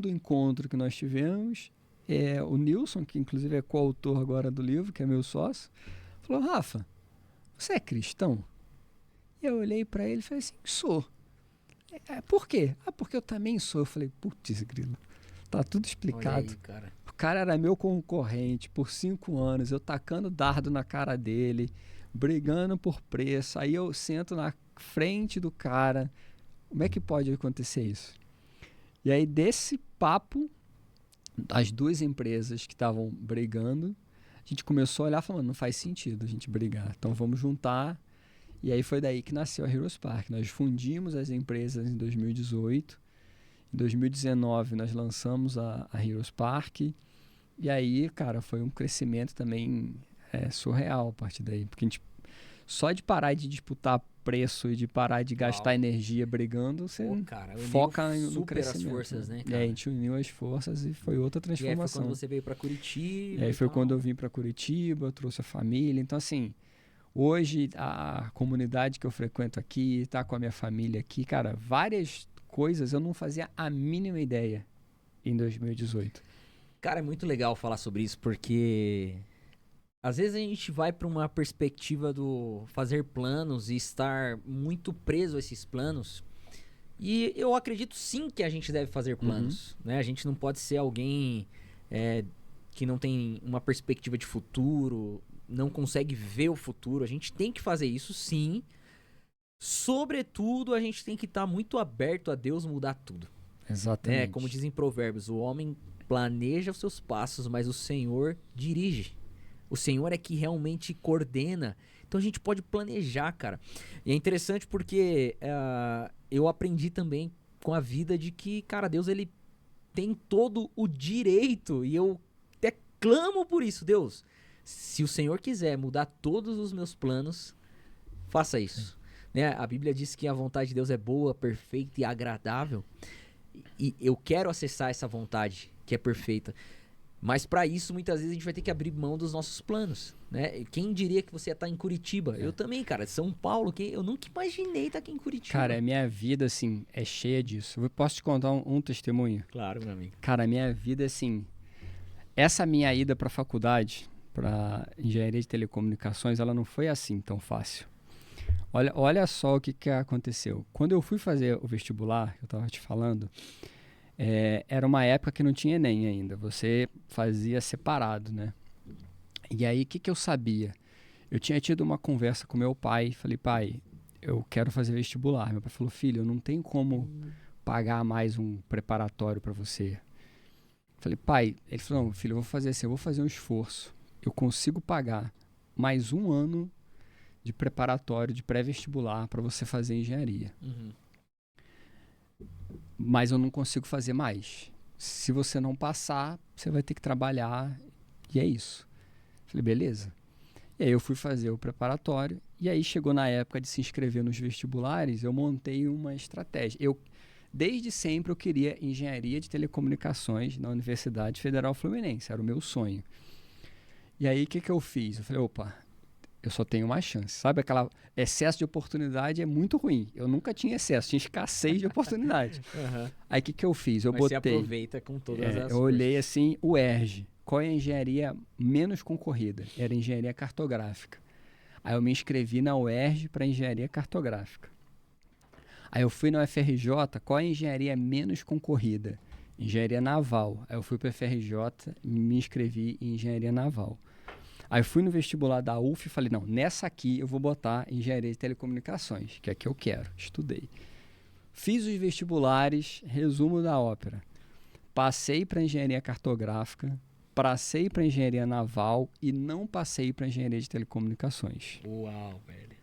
encontro que nós tivemos, o Nilson, que inclusive é coautor agora do livro, que é meu sócio, falou, Rafa, você é cristão? E eu olhei para ele e falei assim, sou. Por quê? Porque eu também sou. Eu falei, putz, grilo, tá tudo explicado. Olha aí, cara. O cara era meu concorrente por 5 anos, eu tacando dardo na cara dele, brigando por preço, aí eu sento na frente do cara. Como é que pode acontecer isso? E aí desse papo, as duas empresas que estavam brigando, a gente começou a olhar e falou, não faz sentido a gente brigar, então vamos juntar. E aí foi daí que nasceu a Heroes Park. Nós fundimos as empresas em 2018. Em 2019 nós lançamos a Heroes Park. E aí, cara, foi um crescimento também surreal a partir daí. Porque a gente, só de parar de disputar preço e de parar de gastar energia brigando, você foca no crescimento. As forças, né, E cara? aí a gente uniu as forças e foi outra transformação. E aí foi quando você veio para Curitiba. E aí foi quando eu vim para Curitiba, eu trouxe a família. Então, assim, hoje a comunidade que eu frequento aqui, tá com a minha família aqui, cara, várias coisas eu não fazia a mínima ideia em 2018. Cara, é muito legal falar sobre isso, porque às vezes a gente vai para uma perspectiva do fazer planos e estar muito preso a esses planos. E eu acredito sim que a gente deve fazer planos, né? A gente não pode ser alguém que não tem uma perspectiva de futuro, não consegue ver o futuro. A gente tem que fazer isso sim. Sobretudo, a gente tem que estar muito aberto a Deus mudar tudo. Exatamente. Como dizem Provérbios, o homem planeja os seus passos, mas o Senhor dirige. O Senhor é que realmente coordena. Então a gente pode planejar, cara. E é interessante porque eu aprendi também com a vida de que, cara, Deus ele tem todo o direito. E eu até clamo por isso. Deus, se o Senhor quiser mudar todos os meus planos, faça isso. Né? A Bíblia diz que a vontade de Deus é boa, perfeita e agradável. E eu quero acessar essa vontade que é perfeita. Mas para isso, muitas vezes, a gente vai ter que abrir mão dos nossos planos, né? Quem diria que você ia estar em Curitiba? Eu também, cara. São Paulo, eu nunca imaginei estar aqui em Curitiba. Cara, a minha vida, assim, é cheia disso. Eu posso te contar um testemunho? Claro, meu amigo. Cara, a minha vida, assim... Essa minha ida para a faculdade, para engenharia de telecomunicações, ela não foi assim tão fácil. Olha só o que aconteceu. Quando eu fui fazer o vestibular, eu estava te falando... era uma época que não tinha Enem ainda, você fazia separado, né? E aí, o que eu sabia? Eu tinha tido uma conversa com meu pai, falei, pai, eu quero fazer vestibular. Meu pai falou, filho, eu não tenho como pagar mais um preparatório para você. Falei, pai, ele falou, não, filho, eu vou fazer assim, eu vou fazer um esforço, eu consigo pagar mais 1 ano de preparatório, de pré-vestibular para você fazer engenharia. Mas eu não consigo fazer mais. Se você não passar, você vai ter que trabalhar, e é isso. Falei, beleza. E aí eu fui fazer o preparatório, e aí chegou na época de se inscrever nos vestibulares, eu montei uma estratégia. Desde sempre eu queria engenharia de telecomunicações na Universidade Federal Fluminense, era o meu sonho. E aí o que eu fiz? Eu falei, opa, eu só tenho uma chance. Sabe, aquela excesso de oportunidade é muito ruim. Eu nunca tinha excesso, tinha escassez de oportunidade. Aí o que eu fiz? Mas você aproveita com todas as eu olhei assim, o ERJ. Qual é a engenharia menos concorrida? Era engenharia cartográfica. Aí eu me inscrevi na UERJ para engenharia cartográfica. Aí eu fui na UFRJ, qual é a engenharia menos concorrida? Engenharia naval. Aí eu fui para a UFRJ e me inscrevi em engenharia naval. Aí eu fui no vestibular da UF e falei, não, nessa aqui eu vou botar engenharia de telecomunicações, que é a que eu quero. Estudei. Fiz os vestibulares, resumo da ópera. Passei para engenharia cartográfica, passei para engenharia naval e não passei para engenharia de telecomunicações. Uau, velho.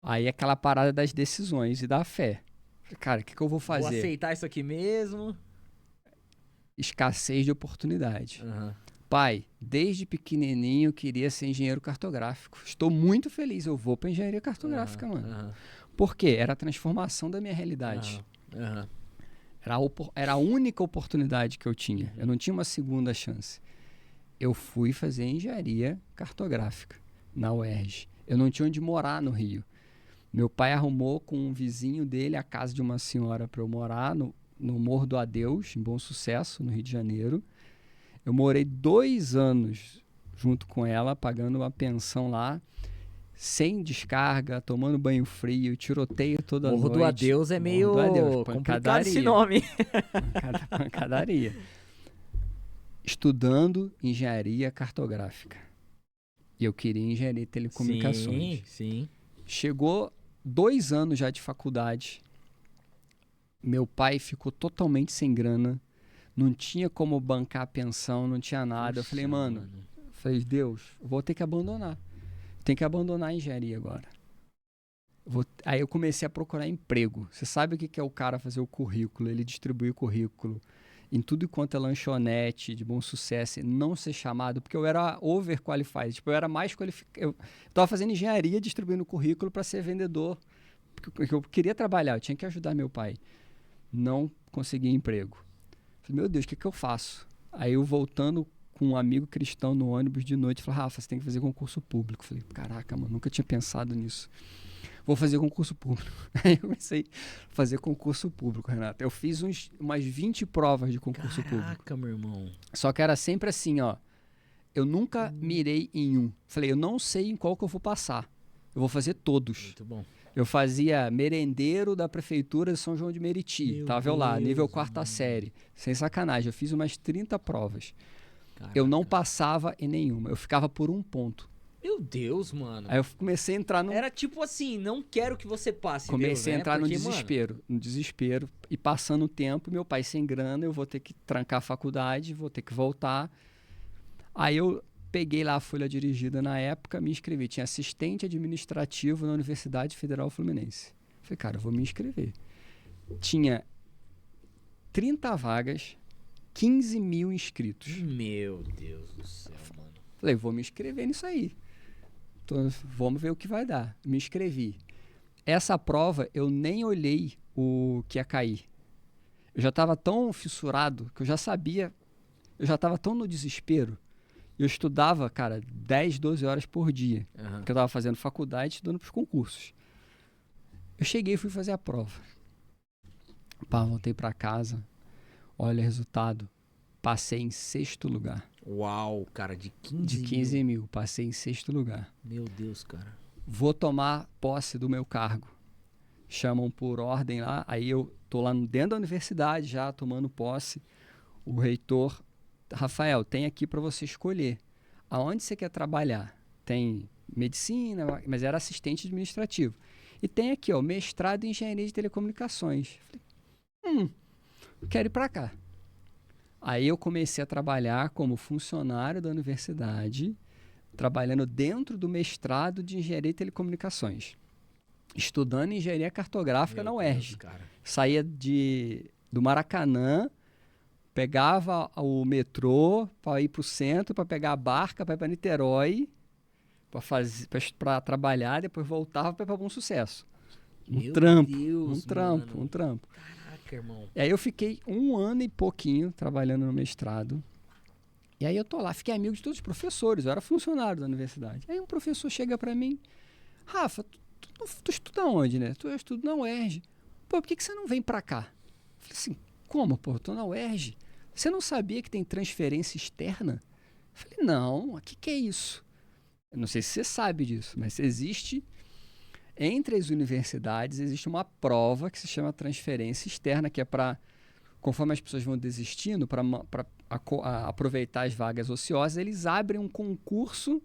Aí é aquela parada das decisões e da fé. Cara, o que eu vou fazer? Vou aceitar isso aqui mesmo? Escassez de oportunidade. Pai, desde pequenininho eu queria ser engenheiro cartográfico. Estou muito feliz, eu vou para engenharia cartográfica, mano. Por quê? Era a transformação da minha realidade. Era a única oportunidade que eu tinha. Eu não tinha uma segunda chance. Eu fui fazer engenharia cartográfica na UERJ. Eu não tinha onde morar no Rio. Meu pai arrumou com um vizinho dele a casa de uma senhora para eu morar no Morro do Adeus, em Bom Sucesso, no Rio de Janeiro. Eu morei 2 anos junto com ela, pagando uma pensão lá, sem descarga, tomando banho frio, tiroteio toda noite. Morro do Adeus é meio complicado esse nome. Pancadaria. Estudando engenharia cartográfica. E eu queria engenharia de telecomunicações. Sim. Chegou 2 anos já de faculdade. Meu pai ficou totalmente sem grana. Não tinha como bancar a pensão, não tinha nada. Eu falei, mano, Deus, eu vou ter que abandonar. Tem que abandonar a engenharia agora. Aí eu comecei a procurar emprego. Você sabe o que é o cara fazer o currículo, ele distribuir o currículo em tudo quanto é lanchonete de Bom Sucesso, não ser chamado, porque eu era overqualified. Tipo, eu era mais qualificado. Eu estava fazendo engenharia, distribuindo currículo para ser vendedor. Porque eu queria trabalhar, eu tinha que ajudar meu pai. Não consegui emprego. Falei, meu Deus, o que eu faço? Aí eu voltando com um amigo cristão no ônibus de noite, falei, Rafa, você tem que fazer concurso público. Falei, caraca, mano, nunca tinha pensado nisso. Vou fazer concurso público. Aí eu comecei a fazer concurso público, Renato. Eu fiz umas 20 provas de concurso público. Caraca, meu irmão. Só que era sempre assim, ó. Eu nunca mirei em um. Falei, eu não sei em qual que eu vou passar. Eu vou fazer todos. Muito bom. Eu fazia merendeiro da prefeitura de São João de Meriti. Tava eu lá, nível 4ª série. Sem sacanagem, eu fiz umas 30 provas. Caraca. Eu não passava em nenhuma. Eu ficava por 1 ponto. Meu Deus, mano. Aí eu comecei a entrar no... Era tipo assim, não quero que você passe, Comecei Deus, a entrar né? Porque, no desespero. E passando o tempo, meu pai sem grana, eu vou ter que trancar a faculdade, vou ter que voltar. Aí eu peguei lá a folha dirigida na época, me inscrevi. Tinha assistente administrativo na Universidade Federal Fluminense. Falei, cara, eu vou me inscrever. Tinha 30 vagas, 15 mil inscritos. Meu Deus do céu, mano. Falei, vou me inscrever nisso aí. Então, vamos ver o que vai dar. Me inscrevi. Essa prova, eu nem olhei o que ia cair. Eu já estava tão fissurado que eu já sabia. Eu já estava tão no desespero. Eu estudava, cara, 10, 12 horas por dia. Porque eu estava fazendo faculdade e estudando para os concursos. Eu cheguei e fui fazer a prova. Voltei para casa. Olha o resultado. Passei em 6º lugar. Uau, cara, de 15 De 15 mil. Passei em 6º lugar. Meu Deus, cara. Vou tomar posse do meu cargo. Chamam por ordem lá. Aí eu tô lá dentro da universidade já, tomando posse. O reitor... Rafael, tem aqui para você escolher. Aonde você quer trabalhar? Tem medicina, mas era assistente administrativo. E tem aqui, ó, mestrado em engenharia de telecomunicações. Falei, quero ir para cá. Aí eu comecei a trabalhar como funcionário da universidade, trabalhando dentro do mestrado de engenharia de telecomunicações. Estudando engenharia cartográfica na UERJ. Saía do Maracanã pegava o metrô para ir para o centro, para pegar a barca, para ir para Niterói, para trabalhar, depois voltava para ir para Bom Sucesso. Meu Deus, mano. Um trampo. Caraca, irmão. E aí eu fiquei 1 ano e pouquinho trabalhando no mestrado. E aí eu tô lá, fiquei amigo de todos os professores, eu era funcionário da universidade. Aí um professor chega para mim, Rafa, tu estuda onde, né? Eu estudo na UERJ. Pô, por que você não vem para cá? Eu falei assim, como, pô? Eu tô na UERJ. Você não sabia que tem transferência externa? Eu falei, não, o que é isso? Eu não sei se você sabe disso, mas existe, entre as universidades, existe uma prova que se chama transferência externa, que é para, conforme as pessoas vão desistindo, para aproveitar as vagas ociosas, eles abrem um concurso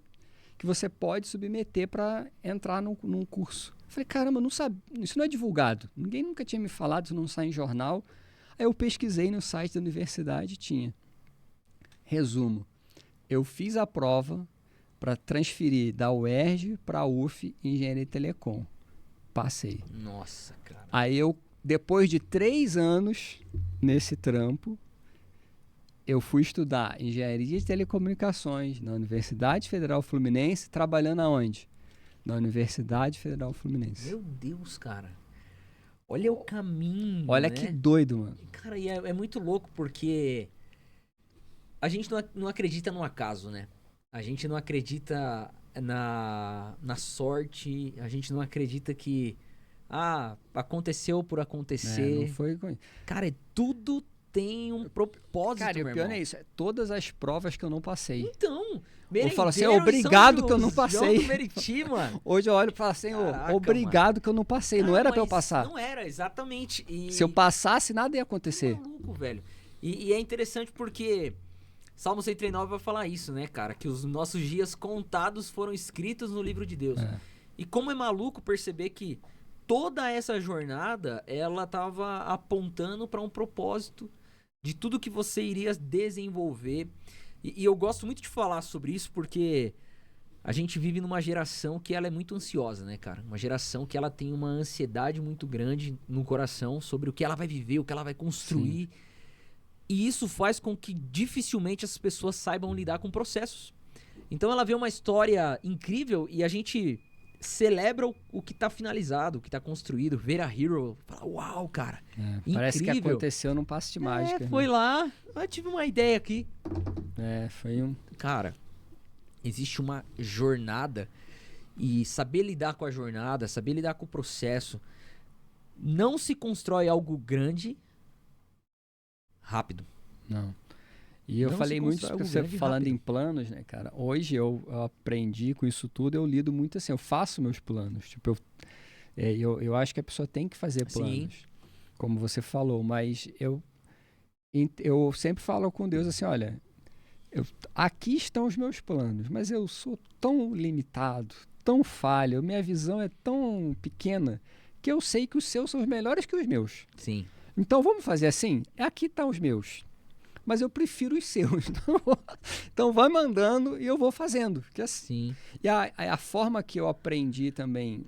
que você pode submeter para entrar num curso. Eu falei, caramba, não sabe, isso não é divulgado. Ninguém nunca tinha me falado, isso não sai em jornal. Aí eu pesquisei no site da universidade e tinha. Resumo, eu fiz a prova para transferir da UERJ para a UF Engenharia e Telecom. Passei. Nossa, cara. Aí eu, depois de 3 anos nesse trampo, eu fui estudar Engenharia de Telecomunicações na Universidade Federal Fluminense, trabalhando aonde? Na Universidade Federal Fluminense. Meu Deus, cara. Olha o caminho, Olha né? que doido, mano. Cara, e é muito louco porque a gente não acredita no acaso, né? A gente não acredita na sorte, a gente não acredita que aconteceu por acontecer. Não foi... Cara, tudo tem um propósito, Cara, e o meu pior irmão. não é isso. É todas as provas que eu não passei. Então, Eu falo assim, Merendeiro obrigado em São que eu não João passei. do Meriti, mano. Hoje eu olho e falo assim, Caraca, obrigado que eu não passei. Não era pra eu mas passar. Não era, exatamente. E Se eu passasse, nada ia que acontecer. maluco, velho. E é interessante porque Salmo 139 vai falar isso, né, cara? Que os nossos dias contados foram escritos no livro de Deus. É. E como é maluco perceber que toda essa jornada, ela tava apontando para um propósito de tudo que você iria desenvolver. E eu gosto muito de falar sobre isso porque a gente vive numa geração que ela é muito ansiosa, né, cara? Uma geração que ela tem uma ansiedade muito grande no coração sobre o que ela vai viver, o que ela vai construir. Sim. E isso faz com que dificilmente as pessoas saibam lidar com processos. Então ela vê uma história incrível e a gente celebra o que tá finalizado, o que tá construído. Ver a Hero, fala, uau, cara, parece que aconteceu num passe de mágica. Foi lá, eu tive uma ideia aqui. Foi um... Cara, existe uma jornada e saber lidar com a jornada, saber lidar com o processo, não se constrói algo grande rápido. Não. E eu falei muito isso, você falando em planos, né, cara? Hoje eu aprendi com isso tudo, eu lido muito assim, eu faço meus planos. Tipo, eu acho que a pessoa tem que fazer planos, sim, como você falou, mas eu sempre falo com Deus assim, olha, aqui estão os meus planos, mas eu sou tão limitado, tão falho, minha visão é tão pequena, que eu sei que os seus são os melhores que os meus. Sim. Então vamos fazer assim? Aqui estão os meus. Mas eu prefiro os seus. Então vai mandando e eu vou fazendo. Que assim. E a forma que eu aprendi também,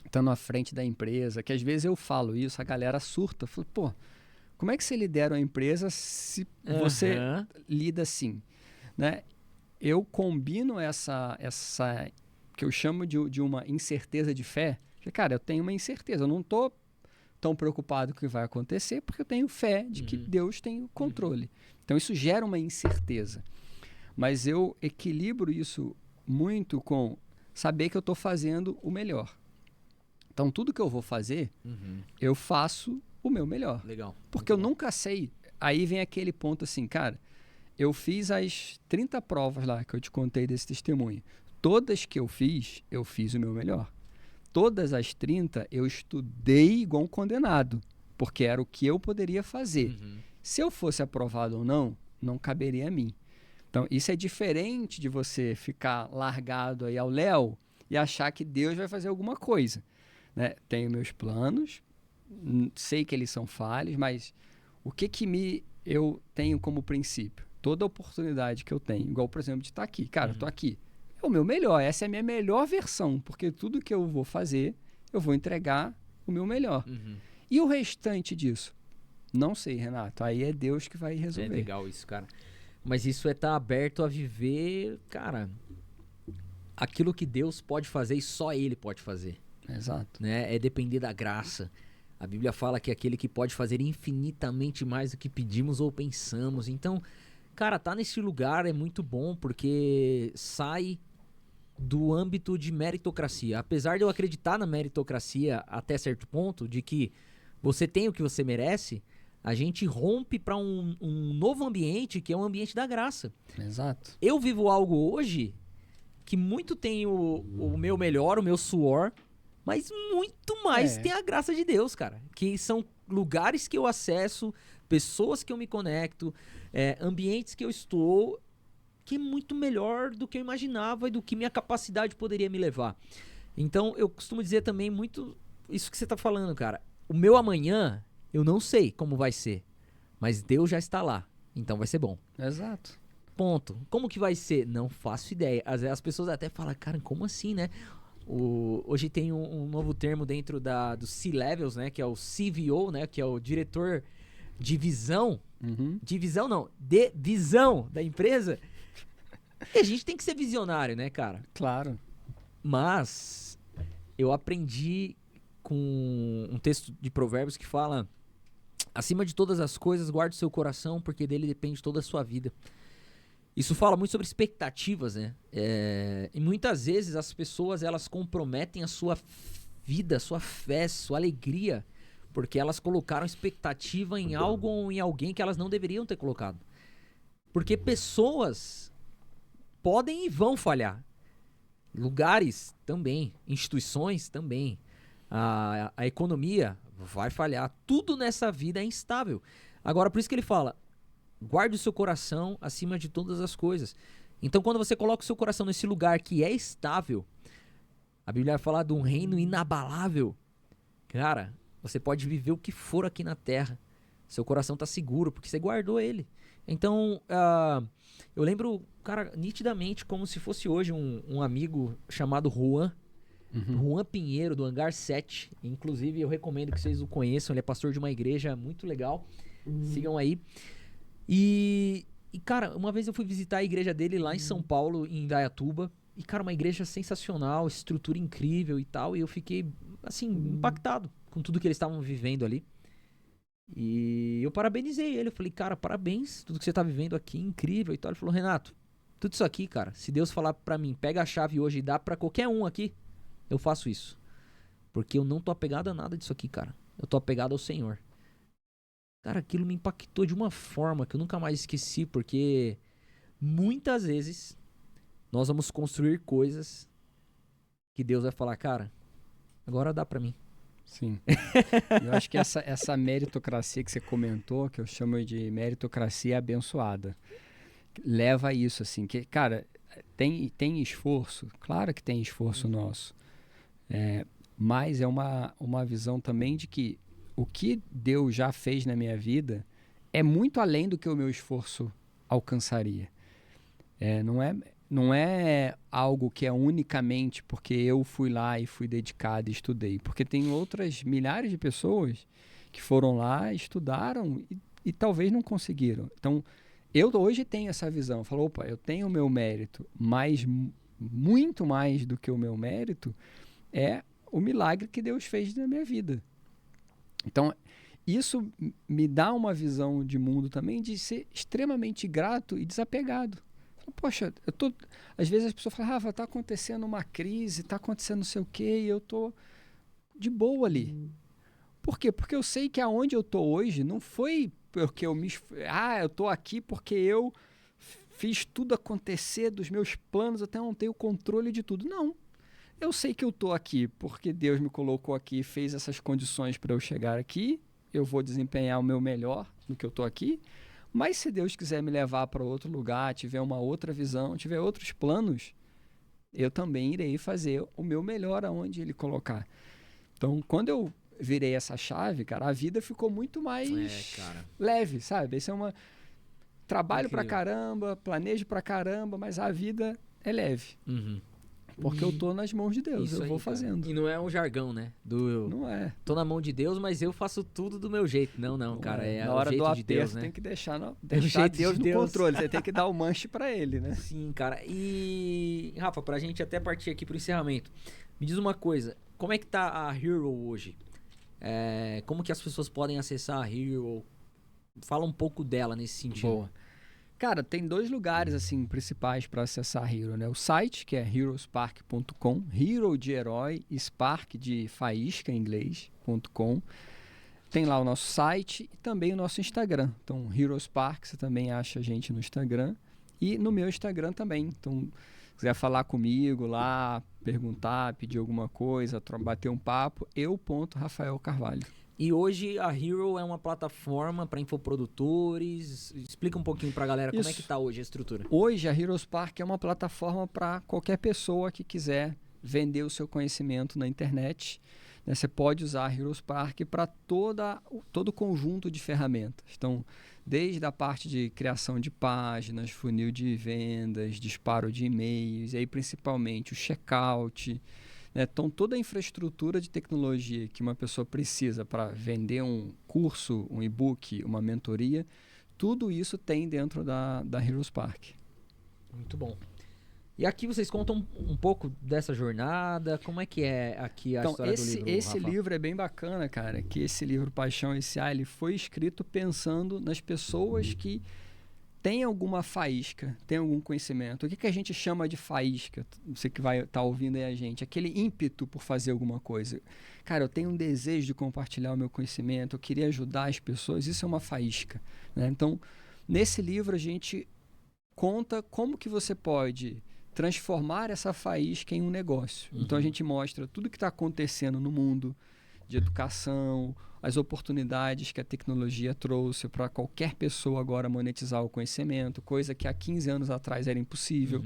estando à frente da empresa, que às vezes eu falo isso, a galera surta. Falo, pô, como é que você lidera uma empresa se você lida assim? Né? Eu combino essa que eu chamo de uma incerteza de fé. Porque, cara, eu tenho uma incerteza. Eu não estou tão preocupado com o que vai acontecer, porque eu tenho fé de que Deus tem o controle. Então isso gera uma incerteza. Mas eu equilibro isso muito com saber que eu estou fazendo o melhor. Então tudo que eu vou fazer, eu faço o meu melhor. Legal. Porque eu nunca sei. Aí vem aquele ponto assim, cara, eu fiz as 30 provas lá que eu te contei desse testemunho. Todas que eu fiz o meu melhor. Todas as 30 eu estudei igual um condenado, porque era o que eu poderia fazer. Se eu fosse aprovado ou não, não caberia a mim. Então, isso é diferente de você ficar largado aí ao léu e achar que Deus vai fazer alguma coisa. Né? Tenho meus planos, sei que eles são falhos, mas o que eu tenho como princípio? Toda oportunidade que eu tenho, igual, por exemplo, de estar aqui. Cara, eu estou aqui. O meu melhor, essa é a minha melhor versão, porque tudo que eu vou fazer, eu vou entregar o meu melhor. E o restante disso? Não sei, Renato. Aí é Deus que vai resolver. É legal isso, cara. Mas isso é estar aberto a viver, cara, aquilo que Deus pode fazer e só Ele pode fazer. Exato. Né? É depender da graça. A Bíblia fala que é aquele que pode fazer infinitamente mais do que pedimos ou pensamos. Então, cara, tá nesse lugar é muito bom porque sai do âmbito de meritocracia. Apesar de eu acreditar na meritocracia até certo ponto, de que você tem o que você merece, a gente rompe para um novo ambiente que é um ambiente da graça. Exato. Eu vivo algo hoje que muito tem o meu melhor, o meu suor, mas muito mais tem a graça de Deus, cara. Que são lugares que eu acesso, pessoas que eu me conecto, ambientes que eu estou, que é muito melhor do que eu imaginava e do que minha capacidade poderia me levar. Então, eu costumo dizer também muito isso que você tá falando, cara. O meu amanhã, eu não sei como vai ser, mas Deus já está lá, então vai ser bom. Exato. Ponto. Como que vai ser? Não faço ideia. As pessoas até falam, cara, como assim, né? Hoje tem um novo termo dentro dos C-Levels, né? Que é o CVO, né? Que é o diretor de visão. Divisão não, de visão da empresa. E a gente tem que ser visionário, né, cara? Claro. Mas eu aprendi com um texto de Provérbios que fala: acima de todas as coisas, guarde o seu coração, porque dele depende toda a sua vida. Isso fala muito sobre expectativas, né? E muitas vezes as pessoas, elas comprometem a sua vida, sua fé, sua alegria, porque elas colocaram expectativa em algo ou em alguém que elas não deveriam ter colocado. Porque pessoas podem e vão falhar. Lugares também, instituições também. A economia vai falhar. Tudo nessa vida é instável. Agora, por isso que ele fala: guarde o seu coração acima de todas as coisas. Então, quando você coloca o seu coração nesse lugar que é estável, a Bíblia vai falar de um reino inabalável. Cara, você pode viver o que for aqui na terra. Seu coração tá seguro, porque você guardou ele. Então, eu lembro, cara, nitidamente, como se fosse hoje, um amigo chamado Juan. Juan Pinheiro, do Hangar 7. Inclusive, eu recomendo que vocês o conheçam. Ele é pastor de uma igreja muito legal. Sigam aí. E, cara, uma vez eu fui visitar a igreja dele lá em São Paulo, em Indaiatuba. E, cara, uma igreja sensacional, estrutura incrível e tal. E eu fiquei, assim, impactado com tudo que eles estavam vivendo ali. E eu parabenizei ele. Eu falei, cara, parabéns, tudo que você tá vivendo aqui, incrível e tal. Ele falou, Renato, tudo isso aqui, cara, se Deus falar pra mim, pega a chave hoje e dá pra qualquer um aqui, eu faço isso. Porque eu não tô apegado a nada disso aqui, cara. Eu tô apegado ao Senhor. Cara, aquilo me impactou de uma forma que eu nunca mais esqueci, porque muitas vezes nós vamos construir coisas que Deus vai falar, cara, agora dá pra mim. Sim. Eu acho que essa meritocracia que você comentou, que eu chamo de meritocracia abençoada, leva a isso, assim, que, cara, tem esforço, claro que tem esforço nosso, mas é uma visão também de que o que Deus já fez na minha vida é muito além do que o meu esforço alcançaria. Não é algo que é unicamente porque eu fui lá e fui dedicado e estudei. Porque tem outras milhares de pessoas que foram lá, estudaram e talvez não conseguiram. Então, eu hoje tenho essa visão. Eu falo, opa, eu tenho o meu mérito, mas muito mais do que o meu mérito é o milagre que Deus fez na minha vida. Então, isso me dá uma visão de mundo também de ser extremamente grato e desapegado. Poxa, às vezes as pessoas falam, Rafa, tá acontecendo uma crise, tá acontecendo não sei o quê, e eu tô de boa ali. Por quê? Porque eu sei que aonde eu tô hoje não foi porque eu tô aqui porque eu fiz tudo acontecer dos meus planos, até não tenho controle de tudo. Não. Eu sei que eu tô aqui porque Deus me colocou aqui, fez essas condições para eu chegar aqui, eu vou desempenhar o meu melhor no que eu tô aqui. Mas se Deus quiser me levar para outro lugar, tiver uma outra visão, tiver outros planos, eu também irei fazer o meu melhor aonde Ele colocar. Então, quando eu virei essa chave, cara, a vida ficou muito mais leve, sabe? Esse é trabalho pra caramba, planejo pra caramba, mas a vida é leve. Porque eu tô nas mãos de Deus, Isso eu aí, vou cara. fazendo. E não é um jargão, né? Não é. Tô na mão de Deus, mas eu faço tudo do meu jeito. Não, cara. É Na o hora jeito do de aperto, Deus, né? tem que deixar jeito Deus de no Deus. controle. Você tem que dar o manche pra ele, né? Sim, cara. E, Rafa, pra gente até partir aqui pro encerramento, me diz uma coisa. Como é que tá a Hero hoje? Como que as pessoas podem acessar a Hero? Fala um pouco dela nesse sentido. Boa. Cara, tem 2 lugares assim principais para acessar a Hero, né? O site, que é heroespark.com, Hero de herói, Spark de faísca em inglês.com. Tem lá o nosso site e também o nosso Instagram. Então, Heroespark, você também acha a gente no Instagram e no meu Instagram também. Então, se quiser falar comigo lá, perguntar, pedir alguma coisa, bater um papo, Rafael Carvalho. E hoje a Hero é uma plataforma para infoprodutores. Explica um pouquinho pra galera como é que tá hoje a estrutura. Hoje a Heroespark é uma plataforma para qualquer pessoa que quiser vender o seu conhecimento na internet. Né? Você pode usar a Heroespark para todo o conjunto de ferramentas. Então, desde a parte de criação de páginas, funil de vendas, disparo de e-mails, e aí principalmente o checkout. Então, toda a infraestrutura de tecnologia que uma pessoa precisa para vender um curso, um e-book, uma mentoria, tudo isso tem dentro da Heroespark. Muito bom. E aqui vocês contam um pouco dessa jornada, como é que é aqui a história do livro, Esse Rafa? livro é bem bacana, cara, que esse livro Paixão S.A. ele foi escrito pensando nas pessoas que tem alguma faísca, tem algum conhecimento. O que a gente chama de faísca? Você que vai estar ouvindo aí a gente. Aquele ímpeto por fazer alguma coisa. Cara, eu tenho um desejo de compartilhar o meu conhecimento, eu queria ajudar as pessoas. Isso é uma faísca. Né? Então, nesse livro a gente conta como que você pode transformar essa faísca em um negócio. Então, a gente mostra tudo que está acontecendo no mundo de educação, as oportunidades que a tecnologia trouxe para qualquer pessoa agora monetizar o conhecimento, coisa que há 15 anos atrás era impossível,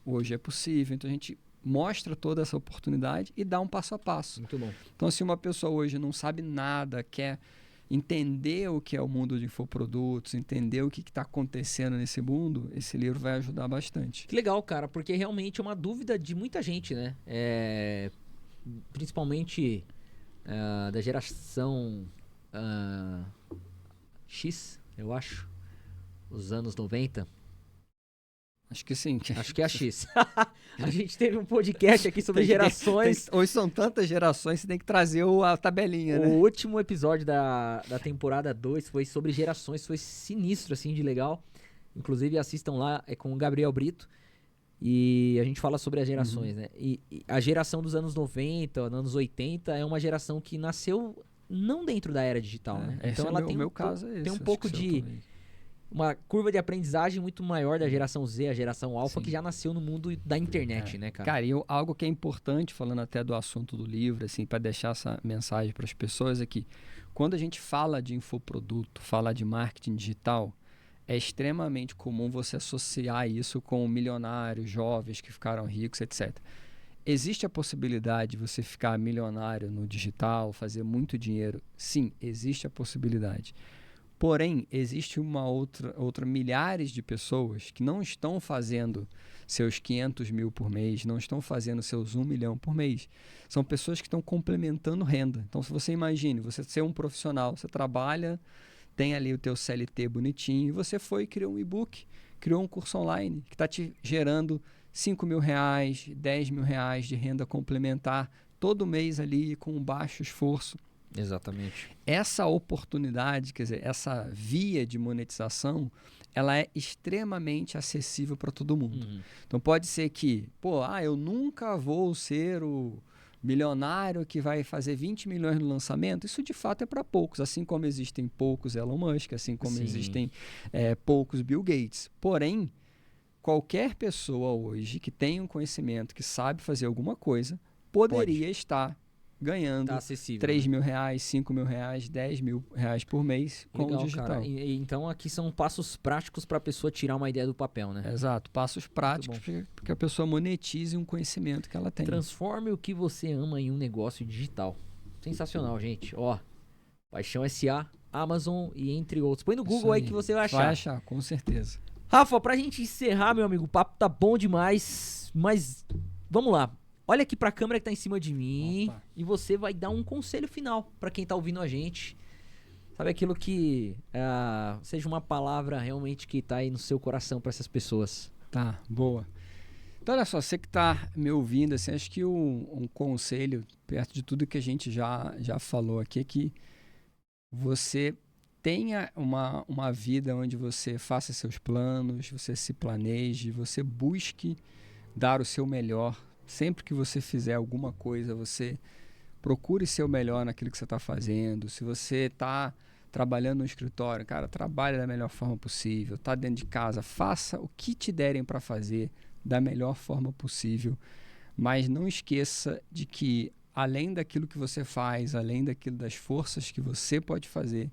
hoje é possível. Então a gente mostra toda essa oportunidade e dá um passo a passo. Muito bom. Então se uma pessoa hoje não sabe nada, quer entender o que é o mundo de infoprodutos, entender o que está acontecendo nesse mundo, esse livro vai ajudar bastante. Que legal, cara, porque realmente é uma dúvida de muita gente, né? Principalmente da geração X, eu acho, os anos 90. Acho que sim. Acho que é a X. A gente teve um podcast aqui sobre gerações. Hoje são tantas gerações, você tem que trazer a tabelinha, né? O último episódio da temporada 2 foi sobre gerações, foi sinistro, assim, de legal. Inclusive, assistam lá, é com o Gabriel Brito. E a gente fala sobre as gerações, né? E a geração dos anos 90, anos 80, é uma geração que nasceu não dentro da era digital, né? Então ela tem um pouco de... uma curva de aprendizagem muito maior da geração Z, a geração Alpha, que já nasceu no mundo da internet, né, cara? Cara, e algo que é importante, falando até do assunto do livro, assim, para deixar essa mensagem para as pessoas, é que quando a gente fala de infoproduto, fala de marketing digital, é extremamente comum você associar isso com milionários, jovens que ficaram ricos, etc. Existe a possibilidade de você ficar milionário no digital, fazer muito dinheiro? Sim, existe a possibilidade. Porém, existe uma outra milhares de pessoas que não estão fazendo seus 500 mil por mês, não estão fazendo seus 1 milhão por mês. São pessoas que estão complementando renda. Então, se você imagine, você ser um profissional, você trabalha, tem ali o teu CLT bonitinho, e você foi e criou um e-book, criou um curso online que está te gerando 5 mil reais, 10 mil reais de renda complementar todo mês ali com baixo esforço. Exatamente. Essa oportunidade, quer dizer, essa via de monetização, ela é extremamente acessível para todo mundo. Então pode ser que, eu nunca vou ser o milionário que vai fazer 20 milhões no lançamento. Isso de fato é para poucos, assim como existem poucos Elon Musk, assim como existem poucos Bill Gates. Porém, qualquer pessoa hoje que tem um conhecimento, que sabe fazer alguma coisa, poderia estar ganhando 3 mil reais, 5 mil reais, 10 mil reais por mês com o digital. Cara. Então aqui são passos práticos para a pessoa tirar uma ideia do papel, né? Exato, passos práticos para que a pessoa monetize um conhecimento que ela tem. Transforme o que você ama em um negócio digital. Sensacional, gente. Paixão S.A., Amazon e entre outros. Põe no Google aí que você vai achar. Vai achar, com certeza. Rafa, pra gente encerrar, meu amigo, o papo tá bom demais, mas vamos lá. Olha aqui pra câmera que tá em cima de mim. Opa. E você vai dar um conselho final pra quem tá ouvindo a gente. Sabe, aquilo que seja uma palavra realmente que tá aí no seu coração pra essas pessoas. Tá, boa. Então, olha só, você que tá me ouvindo, assim, acho que um conselho, perto de tudo que a gente já falou aqui, é que você tenha uma vida onde você faça seus planos, você se planeje, você busque dar o seu melhor. Sempre que você fizer alguma coisa, você procure ser o melhor naquilo que você está fazendo. Se você está trabalhando no escritório, cara, trabalhe da melhor forma possível. Está dentro de casa, faça o que te derem para fazer da melhor forma possível. Mas não esqueça de que, além daquilo que você faz, além daquilo das forças que você pode fazer,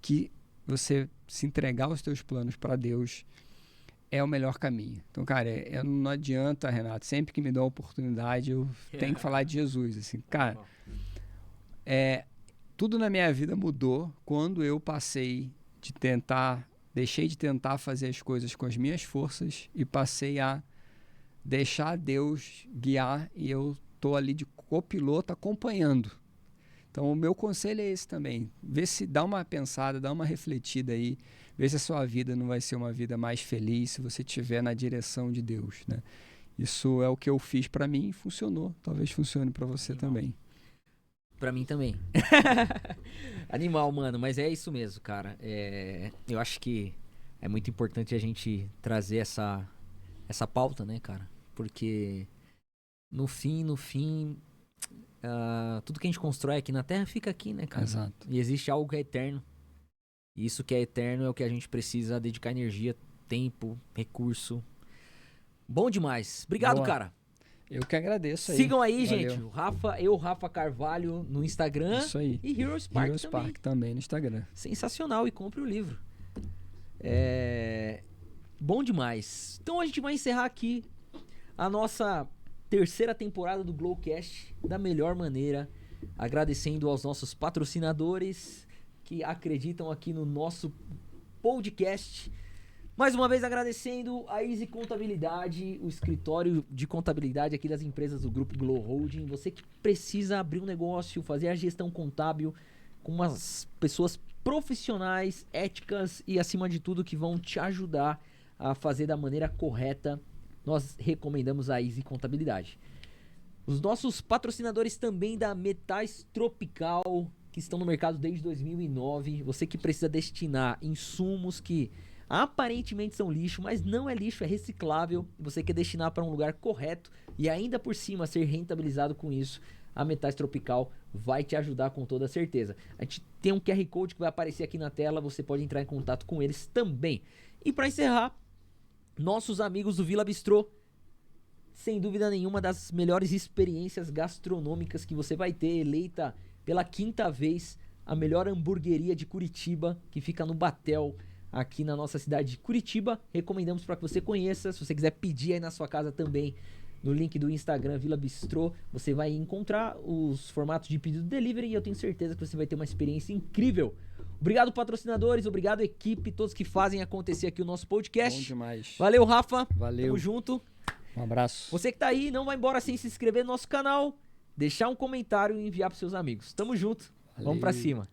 que você se entregar os teus planos para Deus é o melhor caminho. Então, cara, não adianta, Renato, sempre que me dá uma oportunidade, eu tenho que falar de Jesus. Assim, cara, tudo na minha vida mudou quando eu deixei de tentar fazer as coisas com as minhas forças e passei a deixar Deus guiar, e eu tô ali de copiloto acompanhando. Então, o meu conselho é esse também. Vê se dá uma pensada, dá uma refletida aí, vê se a sua vida não vai ser uma vida mais feliz se você estiver na direção de Deus, né? Isso é o que eu fiz para mim e funcionou. Talvez funcione para você também. Pra mim também. Animal, mano, mas é isso mesmo, cara. Eu acho que é muito importante a gente trazer essa pauta, né, cara? Porque no fim, tudo que a gente constrói aqui na Terra fica aqui, né, cara? Exato. E existe algo que é eterno. E isso que é eterno é o que a gente precisa dedicar energia, tempo, recurso. Bom demais. Obrigado, Boa. cara. Eu que agradeço aí. Sigam aí, Valeu. gente. Rafa Carvalho no Instagram. Isso aí. E Heroes Park Heroes também. Park também no Instagram. Sensacional. E compre o livro. Bom demais. Então a gente vai encerrar aqui a nossa terceira temporada do Glowcast da melhor maneira, agradecendo aos nossos patrocinadores que acreditam aqui no nosso podcast. Mais uma vez agradecendo a Easy Contabilidade, o escritório de contabilidade aqui das empresas do Grupo Glow Holding. Você que precisa abrir um negócio, fazer a gestão contábil com umas pessoas profissionais, éticas e, acima de tudo, que vão te ajudar a fazer da maneira correta, nós recomendamos a Easy Contabilidade. Os nossos patrocinadores também da Metais Tropical, que estão no mercado desde 2009. Você que precisa destinar insumos que aparentemente são lixo, mas não é lixo, é reciclável. Você quer destinar para um lugar correto e ainda por cima ser rentabilizado com isso, a Metais Tropical vai te ajudar com toda certeza. A gente tem um QR Code que vai aparecer aqui na tela, você pode entrar em contato com eles também. E para encerrar, nossos amigos do Vila Bistrô, sem dúvida nenhuma das melhores experiências gastronômicas que você vai ter, eleita pela 5ª vez a melhor hamburgueria de Curitiba, que fica no Batel, aqui na nossa cidade de Curitiba. Recomendamos para que você conheça. Se você quiser pedir aí na sua casa também, no link do Instagram Vila Bistrô, você vai encontrar os formatos de pedido delivery e eu tenho certeza que você vai ter uma experiência incrível. Obrigado, patrocinadores, obrigado, equipe, todos que fazem acontecer aqui o nosso podcast. Bom demais. Valeu, Rafa. Valeu. Tamo junto. Um abraço. Você que tá aí, não vai embora sem se inscrever no nosso canal, deixar um comentário e enviar pros seus amigos. Tamo junto. Valeu. Vamos pra cima.